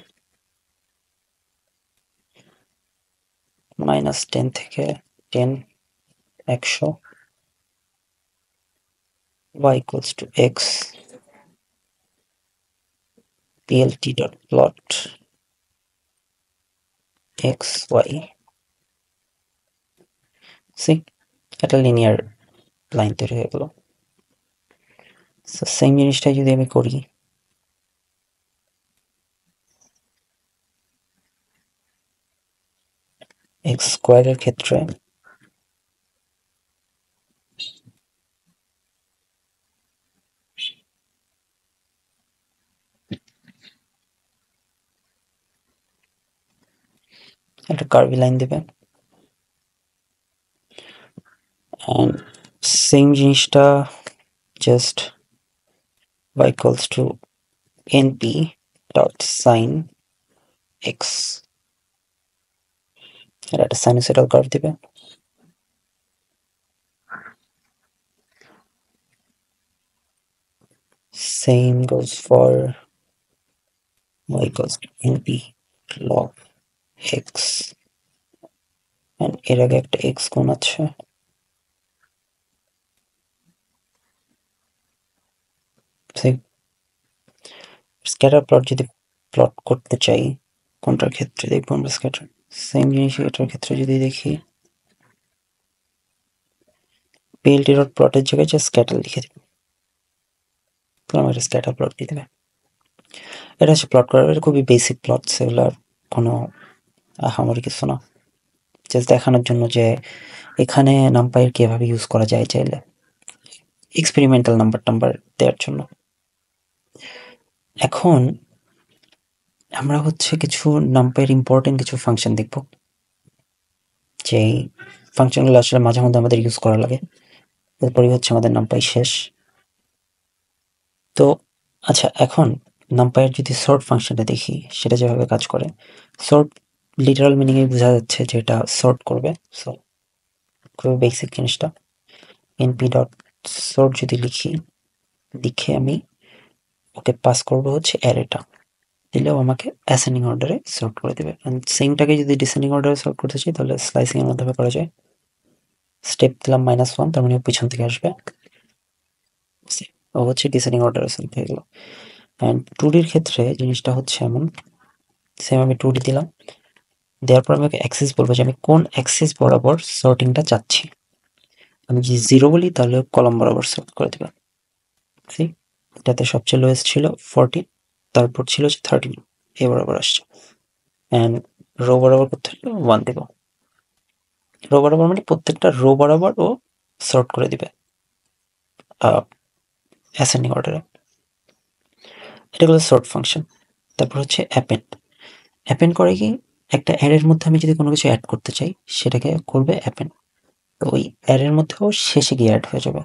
-10 থেকে 10 100, y = x plt.plot x y, see একটা লিনিয়ার লাইন তৈরি হয়ে গেল। সেম জিনিসটাই যদি আমি করি, এক্স স্কোয়ারের ক্ষেত্রে একটা কার্ভি লাইন দেবে, অ্যান্ড সেম জিনিসটা just y = np dot sine X, এটা একটা সাইনোসয়েডাল কার্ভ দিবে। Same goes for y equals to np log x, and এর আগে একটা x কোণ আছে। স্ক্যাটার প্লট যদি প্লট করতে চাই, কোনটার ক্ষেত্রে দেখবো আমরা স্ক্যাটার? সেম জিনিস এটার ক্ষেত্রে যদি দেখি, পিএলটি ডট প্লটের জায়গায় যে স্ক্যাটার লিখে দেবো, তো আমার স্ক্যাটার প্লট দিয়ে দেবে। এটা হচ্ছে প্লট করার, এটা খুবই বেসিক প্লট, সেগুলোর কোনো আহামরি কিছু না, জাস্ট দেখানোর জন্য যে এখানে নাম্পার কিভাবে ইউজ করা যায় চাইলে, এক্সপেরিমেন্টাল নাম্বার টাম্বার দেওয়ার জন্য। এখন আমরা হচ্ছে কিছু নাম্পার ইম্পর্টেন্ট কিছু ফাংশন দেখব, যেই ফাংশনগুলো আসলে মাঝে মধ্যে আমাদের ইউজ করা লাগে, এরপরই হচ্ছে আমাদের নাম্পাই শেষ। তো আচ্ছা, এখন নাম্পাইয়ের যদি সর্ট ফাংশনটা দেখি, সেটা যেভাবে কাজ করে, সর্ট লিটারাল মিনিংয়ে বোঝা যাচ্ছে যে এটা সর্ট করবে। সো খুবই বেসিক জিনিসটা, এনপি ডট সর্ট যদি লিখি, লিখে আমি ওকে পাস করবো হচ্ছে অ্যারেটা, দিলেও আমাকে অ্যাসেন্ডিং অর্ডারে সর্ট করে দেবে। সেমটাকে যদি ডিসেন্ডিং অর্ডারে সর্ট করতে চাই, তাহলে স্লাইসিং এর মাধ্যমে করা যায়। স্টেপ দিলাম -1, তার মানে পিছন থেকে আসবে, ও হচ্ছে ডিসেন্ডিং অর্ডারে সর্ট হয়ে গেল। অ্যান্ড 2Dর ক্ষেত্রে জিনিসটা হচ্ছে এমন, সেম আমি 2D দিলাম, দেওয়ার পর আমি ওকে অ্যাক্সিস বলবো যে আমি কোন অ্যাক্সিস বরাবর সর্টিংটা চাচ্ছি। আমি যদি 0 বলি, তাহলে কলাম বরাবর সর্ট করে দেবে। সি, এটাতে সবচেয়ে লোয়েস্ট ছিল 14, তারপর ছিল হচ্ছে 13, এ বরাবর আসছে। অ্যান্ড রো বরাবর করতে হলে 1 দেব। রো বরাবর মানে প্রত্যেকটা রো বরাবর ও সর্ট করে দিবে অ্যাসেন্ডিং অর্ডারে। এটা হলো সর্ট ফাংশন। তারপর হচ্ছে অ্যাপেন্ড। অ্যাপেন্ড করে কি, একটা অ্যারের মধ্যে আমি যদি কোনো কিছু অ্যাড করতে চাই, সেটাকে করবে অ্যাপেন্ড। তো ওই অ্যারের মধ্যেও শেষে গিয়ে অ্যাড হয়ে যাবে।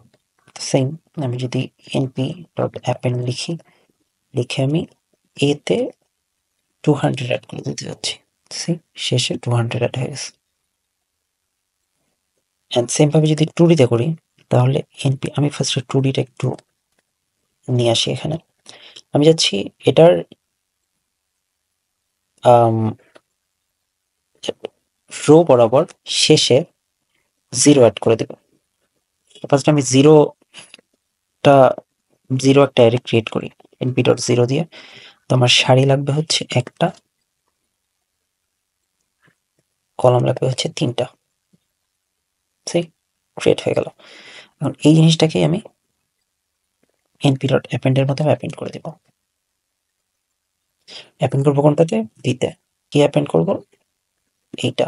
সেম, আমি যদি এনপি ডট অ্যাপেন্ড লিখি, লিখে আমি এতে 200 অ্যাড করে দিতে যাচ্ছি, সি শেষে 200 অ্যাড হয়ে গেছে। অ্যান্ড সেম ভাবে যদি 2Dতে করি, তাহলে এনপি, আমি ফার্স্টে 2Dটা একটু নিয়ে আসি এখানে। আমি যাচ্ছি এটার রো বরাবর শেষে 0 অ্যাড করে দেব। ফার্স্ট আমি 0 একটা অ্যারে ক্রিয়েট করি এনপি ডট 0 দিয়ে। তো আমার সারি লাগবে হচ্ছে একটা, কলাম লাগবে হচ্ছে 3টা। সেই ক্রিয়েট হয়ে গেল। এখন এই জিনিসটাকে আমি এনপি ডট অ্যাপেন্ডের মধ্যে অ্যাপেন্ড করে দেব। অ্যাপেন্ড করবো কোনটাতে? দিতে। কি অ্যাপেন্ড করবো? এইটা।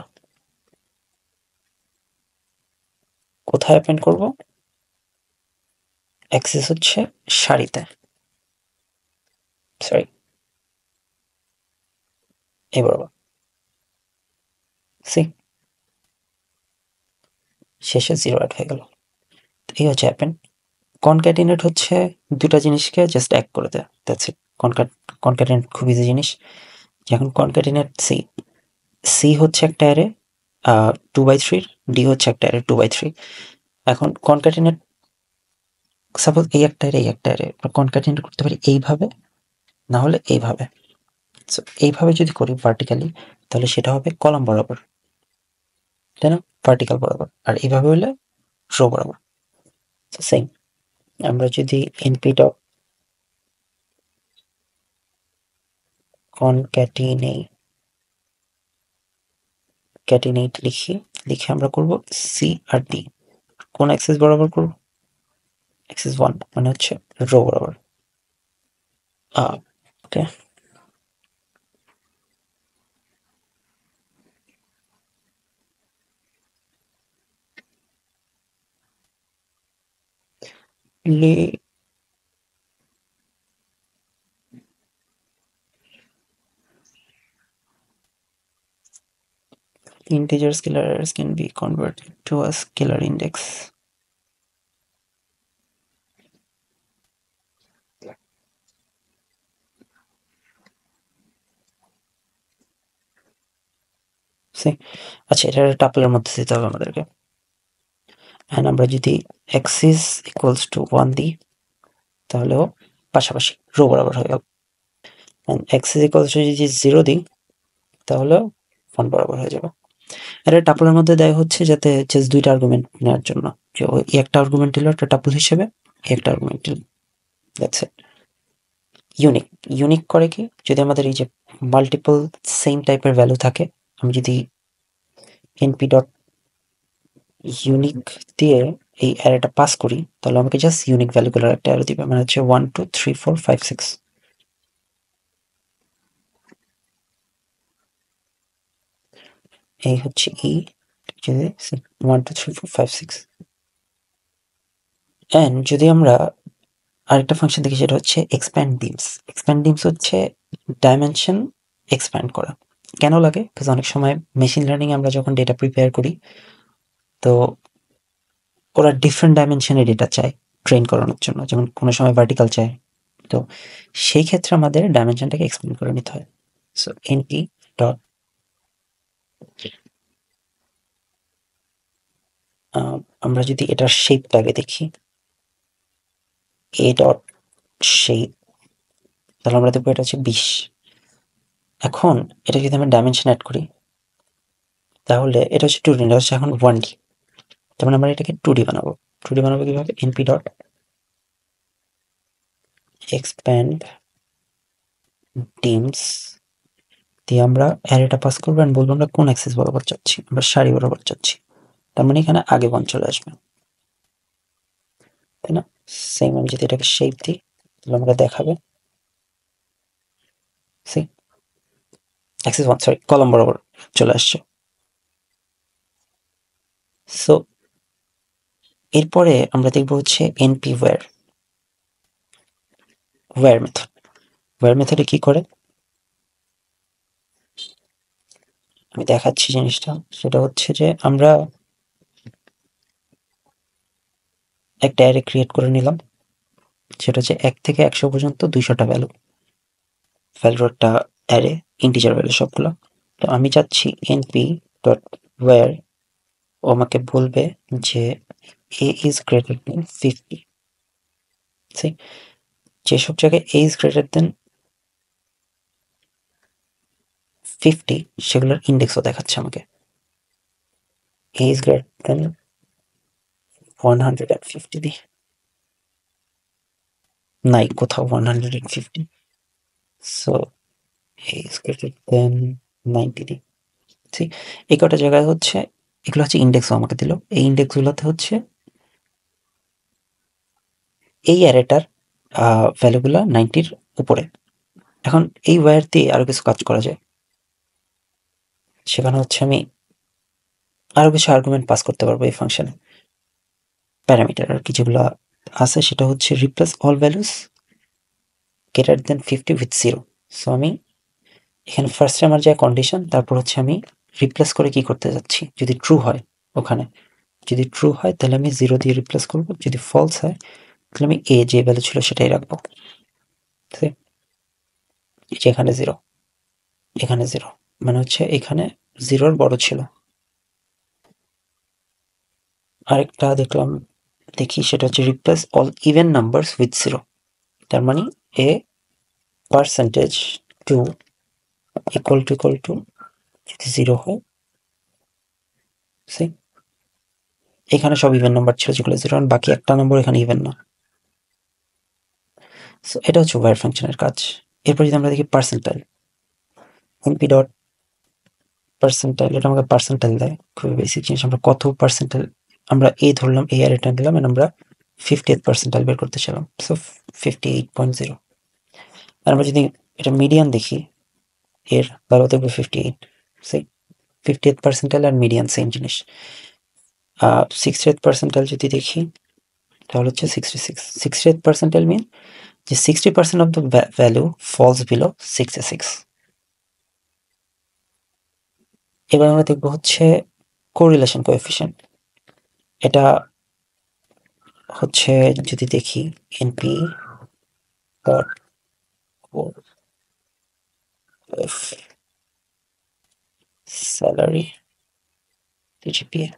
কোথায় অ্যাপেন্ড করবো? অ্যাক্সেস হচ্ছে সারিতে, সরি এই বরাবর। সি, শেষে 0 অ্যাড হয়ে গেল। এই হচ্ছে অ্যাপেন্ড। কনক্যাটিনেট হচ্ছে দুটা জিনিসকে জাস্ট এক করে দেয়, দ্যাটস ইট। কনক্যাটিনেট খুব ইজি জিনিস। এখন কনক্যাটিনেট সি, সি হচ্ছে একটা অ্যারে 2/3, ডি হচ্ছে একটা অ্যারে 2/3। এখন কনক্যাটিনেট, সাপোজ এই একটা অ্যারে, এই একটা অ্যারে কনক্যাটিনেট করতে পারি এইভাবে, না হলে এইভাবে। সো এইভাবে যদি করি ভার্টিক্যালি, তাহলে সেটা হবে কলাম বরাবর, তাই না? ভার্টিক্যাল বরাবর। আর এইভাবে হলে রো বরাবর। সেম, আমরা যদি এনপি ডট ক্যাটিনেট লিখি, লিখে আমরা করব সি আর ডি। কোন অ্যাক্সেস বরাবর করব? অ্যাক্সেস 1, মানে হচ্ছে রো বরাবর। ওকে, integer scalar arrays can be converted to a scalar index. আচ্ছা, এটা টাপলের মধ্যে দিতে হবে আমাদেরকে। অ্যান্ড আমরা যদি এক্সিস ইকুয়ালস টু 1 দিই তাহলেও পাশাপাশি রো বরাবর হয়ে গেল। অ্যান্ড এক্সিস ইকুয়ালস টু যদি 0 দিই তাহলেও 1 বরাবর হয়ে যাবে। এটা টাপলের মধ্যে দেয় হচ্ছে যাতে জাস্ট 2টা আর্গুমেন্ট নেওয়ার জন্য, যে ওই একটা আর্গুমেন্ট দিল একটা টাপল হিসেবে, একটা আর্গুমেন্ট দিল, দ্যাটস ইট। ইউনিক ইউনিক করে কি, যদি আমাদের এই যে মাল্টিপল সেম টাইপের ভ্যালু থাকে, আমি যদি এনপি ডট ইউনিক দিয়ে এই অ্যারেটা পাস করি তাহলে আমাকে জাস্ট ইউনিক ভ্যালুগুলোর একটা অ্যারে দিবে, মানে হচ্ছে 1 2 3 4 5 6। এই হচ্ছে ই, 1 2 3 4 5 6। অ্যান্ড যদি আমরা আরেকটা ফাংশন দেখি সেটা হচ্ছে এক্সপ্যান্ড ডিমস। এক্সপ্যান্ড ডিমস হচ্ছে ডাইমেনশন এক্সপ্যান্ড করা। কেন লাগে? বিকজ অনেক সময় মেশিন লার্নিং আমরা যখন ডেটা প্রিপেয়ার করি তো ওরা ডিফারেন্ট ডাইমেনশনে ডেটা চায় ট্রেন করানোর জন্য, যেমন কোনো সময় ভার্টিক্যাল চায়। তো সেই ক্ষেত্রে আমাদের ডাইমেনশনটাকে এক্সপ্যান্ড করে নিতে হয়। সো এনপি ডট আমরা যদি এটার শেপটাকে দেখি, এ ডট শেপ, তাহলে আমরা দেখবো এটা হচ্ছে 20। এখন এটা যদি আমরা ডাইমেনশন অ্যাড করি তাহলে এটা হচ্ছে 2D, এটা হচ্ছে এখন 1D। তার মানে আমরা এটাকে 2D বানাবো। 2D বানাবো কিভাবে? এনপি ডট এক্সপ্যান্ড ডিমস দিয়ে আমরা অ্যারেটা পাস করবো and বলবো আমরা কোন অ্যাক্সিস বরাবর চাচ্ছি, আমরা সারি বরাবর চাচ্ছি। তার মানে এখানে আগে 1 চলে আসবে, তাই না? সেম আমি যদি এটাকে শেপ দিই তাহলে আমরা দেখাবে সি অ্যাক্সিস 1, সরি, কলম বরাবর চলে আসছে। সো এরপরে আমরা দেখবো হচ্ছে NP where. Where method, where মেথডে কি করে আমি দেখাচ্ছি জিনিসটা। সেটা হচ্ছে যে আমরা একটা অ্যারে ক্রিয়েট করে নিলাম, সেটা হচ্ছে 1 থেকে 100 পর্যন্ত 200টা ভ্যালুর একটা অ্যারে, ইন্টিজার ভ্যালু সবগুলো। তো আমি চাচ্ছি এনপি ডট ওয়্যার, ও আমাকে বলবে যে এ ইজ গ্রেটার দেন 50। যেসব জায়গায় এ ইজ গ্রেটার দেন 50 সেগুলোর ইন্ডেক্সও দেখাচ্ছে আমাকে। এ ইজ গ্রেটার দেন 150 দিই, নাই কোথাও 150। সো এ ইজ গ্রেটার দেন 90 দিই। এই কটা জায়গায় হচ্ছে, এগুলো হচ্ছে ইন্ডেক্সও আমাকে দিল। এই ইন্ডেক্সগুলোতে হচ্ছে এই অ্যারেটার ভ্যালুগুলো 90-র উপরে। এখন এই ওয়্যার দিয়ে আরো কিছু কাজ করা যায়। সেখানে হচ্ছে আমি আরো কিছু আর্গুমেন্ট পাস করতে পারবো এই ফাংশনে, প্যারামিটার আর কি যেগুলো আছে। সেটা হচ্ছে replace all values greater than 50 with 0। So আমি এখানে ফার্স্টে আমার যে কন্ডিশন, তারপর হচ্ছে আমি রিপ্লেস করে কি করতে যাচ্ছি, যদি ট্রু হয় ওখানে, যদি ট্রু হয় তাহলে আমি 0 দিয়ে রিপ্লেস করবো, যদি ফলস হয় তাহলে আমি এ যে ভ্যালু ছিল সেটাই রাখবো। এখানে 0, এখানে 0, মানে হচ্ছে এখানে 0-র বড় ছিল। আরেকটা দেখলাম, দেখি সেটা হচ্ছে replace all even numbers with 0। তার মানে এ পার্সেন্টেজ 2 ইকুয়াল টু যদি 0 হয়, এখানে সব ইভেন নাম্বার ছিল যেগুলো 0, বাকি একটা নম্বর এখানে ইভেন না। সো এটা হচ্ছে ওয়্যার ফাংশনের কাজ। এরপর যদি আমরা দেখি পার্সেন্টাইল, এনপি ডট পার্সেন্টাইল, এটা আমাকে পার্সেন্টাইল দেয়, খুবই বেসিক জিনিস। আমরা কত পার্সেন্টাইল, আমরা এ ধরলাম, এই অ্যারেটা নিলাম, আমরা 50th পার্সেন্টাইল বের করতে চাইলাম, সো 58.0। আর আমরা যদি এটা মিডিয়ান দেখি, এর ভ্যালু দেখবো 58। সেই 50th পার্সেন্টাইল আর মিডিয়ান সেম জিনিস। 60th পার্সেন্টাইল যদি দেখি তাহলে হচ্ছে 66। 60th পার্সেন্টাইল মিন যে 60% of the value falls below 66। এবার আমরা দেখবো হচ্ছে কোরিলেশন কোএফিশিয়েন্ট। এটা হচ্ছে যদি দেখি NP dot salary, CGPA.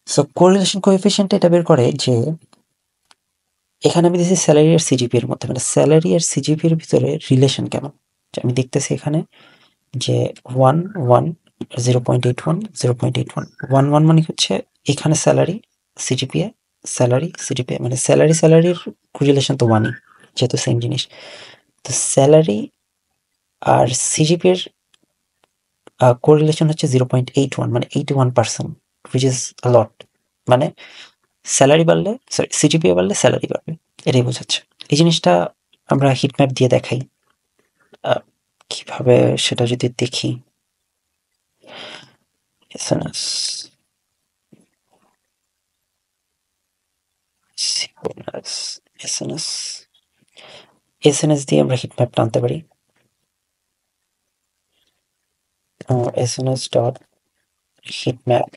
So correlation coefficient এটা বের করে যে এখানে আমি দিয়েছি স্যালারি আর সিজিপি এর মধ্যে, মানে স্যালারি আর সিজিপি এর ভিতরে রিলেশন কেমন। আমি দেখতেছি এখানে যে 1 1 0.81 0.81 1 1 মানে হচ্ছে এখানে স্যালারি সিজিপিএ, স্যালারি সিজিপিএ, মানে স্যালারির রিলেশন তো 1ই, যেহেতু সেম জিনিস। তো স্যালারি আর সিজিপি এর কোরিলেশন হচ্ছে 0.81, মানে 81%, হুইচ ইজ আ লট। মানে স্যালারি বাড়লে, সরি সিজিপিএ বাড়লে স্যালারি বাড়বে, এটাই বোঝাচ্ছে। এই জিনিসটা আমরা হিট ম্যাপ দিয়ে দেখাই। কিভাবে সেটা যদি দেখি, এসএনএস সিকোয়েন্স, এসএনএস এসএনএস দিয়ে আমরা হিট ম্যাপ টানতে পারি। SNS dot hit map,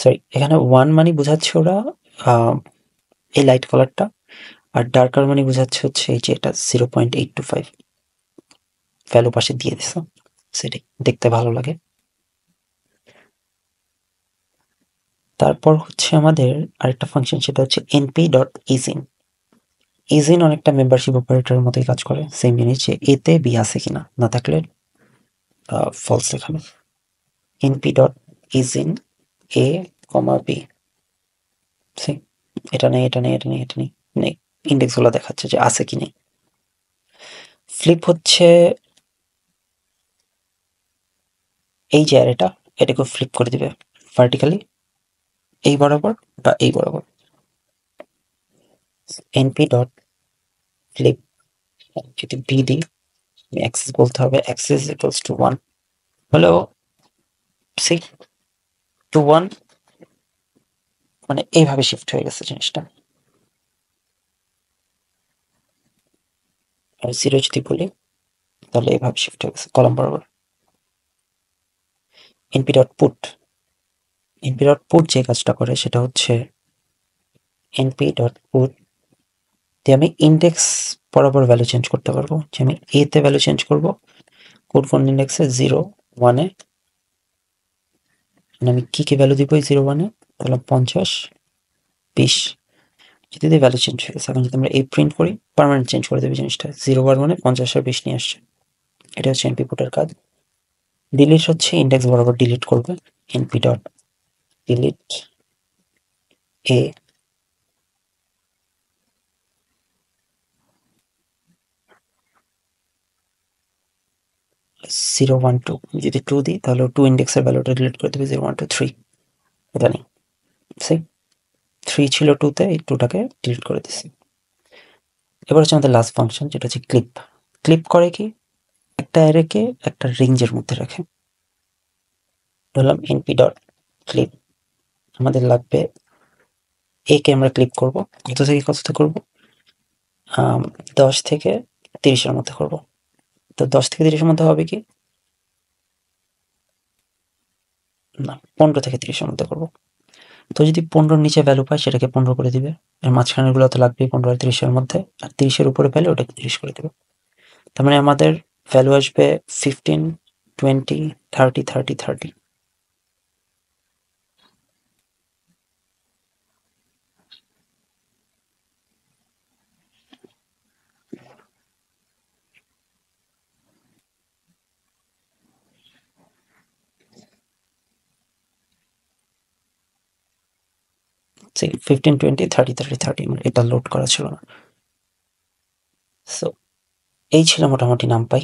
sorry এখানে 1 মানে বোঝাচ্ছে ওরা এই লাইট কালারটা, আর ডার্কার মানে বোঝাচ্ছে হচ্ছে এই যে এটা 0.825 ভ্যালু পাশে দিয়ে দিছে, সেটাই দেখতে ভালো লাগে। তারপর হচ্ছে আমাদের আরেকটা ফাংশন, সেটা হচ্ছে np ডট ইজিন। ইজিন অনেকটা মেম্বারশিপ অপারেটরের মতোই কাজ করে, সেম জিনিস, যে এতে বি আছে কিনা, না থাকলে ফলস দেখাবে। np ডট ইজিন এ কমা বি, এটা নেই, এটা নেই, এটা নেই, এটা নেই, নেই, ইন্ডেক্স গুলো দেখাচ্ছে যে আছে কি নেই। ফ্লিপ হচ্ছে এই যে অ্যারেটা, এটাকে ফ্লিপ করে দিবে ভার্টিক্যালি এই বরাবর বা এই বরাবর। np ডট ফ্লিপ, যদি বি দিই, অ্যাক্সেস বলতে হবে, অ্যাক্সেস ইকুয়ালস টু 1 হলেও 6 to 1, মানে এইভাবে শিফট হয়ে গেছে জিনিসটা। আর 0 যদি বলি তাহলে এইভাবে শিফট হয়ে গেছে কলাম বরাবর। np dot put, np dot put যে কাজটা করে সেটা হচ্ছে np ডট পুট দিয়ে আমি ইন্ডেক্স বরাবর ভ্যালু চেঞ্জ করতে পারবো, যে আমি এ তে ভ্যালু চেঞ্জ করবো কোন ইন্ডেক্সে 0 1-এ, মানে আমি কি ভ্যালু দিব এই 0 1-এ, তাহলে 50 20 যদি দিয়ে ভ্যালু চেঞ্জ হয়ে গেছে। এখন যদি আমরা এই প্রিন্ট করি পার্মানেন্ট চেঞ্জ করে দেবে জিনিসটা, 0 1 মানে 50 আর 20 নিয়ে আসছে। এটা হচ্ছে np পুটের কাজ। ডিলিট হচ্ছে ইন্ডেক্স বরাবর ডিলিট করবে, np ডট ডিলিট এ, 0 1 2, যদি 2 দিই তাহলে 2 ইন্ডেক্সের ভ্যালুটা ডিলিট করে দেবে, 0 1 2 3, এটা নেই, সেই 3 ছিল 2-তে, এই 2টাকে ডিলিট করে দিচ্ছি। এবার হচ্ছে আমাদের লাস্ট ফাংশন, যেটা হচ্ছে ক্লিপ। ক্লিপ করে কি, একটা অ্যারেকে একটা রেঞ্জের মধ্যে রাখে। বললাম np ডট ক্লিপ, আমাদের লাগবে এ কে আমরা ক্লিপ করব, কত থেকে কততে করব, 10 থেকে 30-এর মধ্যে করব। তো 10 থেকে 30-এর মধ্যে হবে কি, না 15 থেকে 30-এর মধ্যে করব। তো যদি 15-র নিচে ভ্যালু পায় সেটাকে 15 করে দিবে, এর মাঝখানের গুলো তো লাগবেই 15 আর 30-এর মধ্যে, আর 30-এর উপরে পেলে ওটাকে 30 করে দেবে। তার মানে আমাদের ভ্যালু আসবে 15 20 30 30 30। সেই 15 20 30 30 30, মানে এটা লোড করা ছিল না। সো এই ছিল মোটামুটি নামপাই।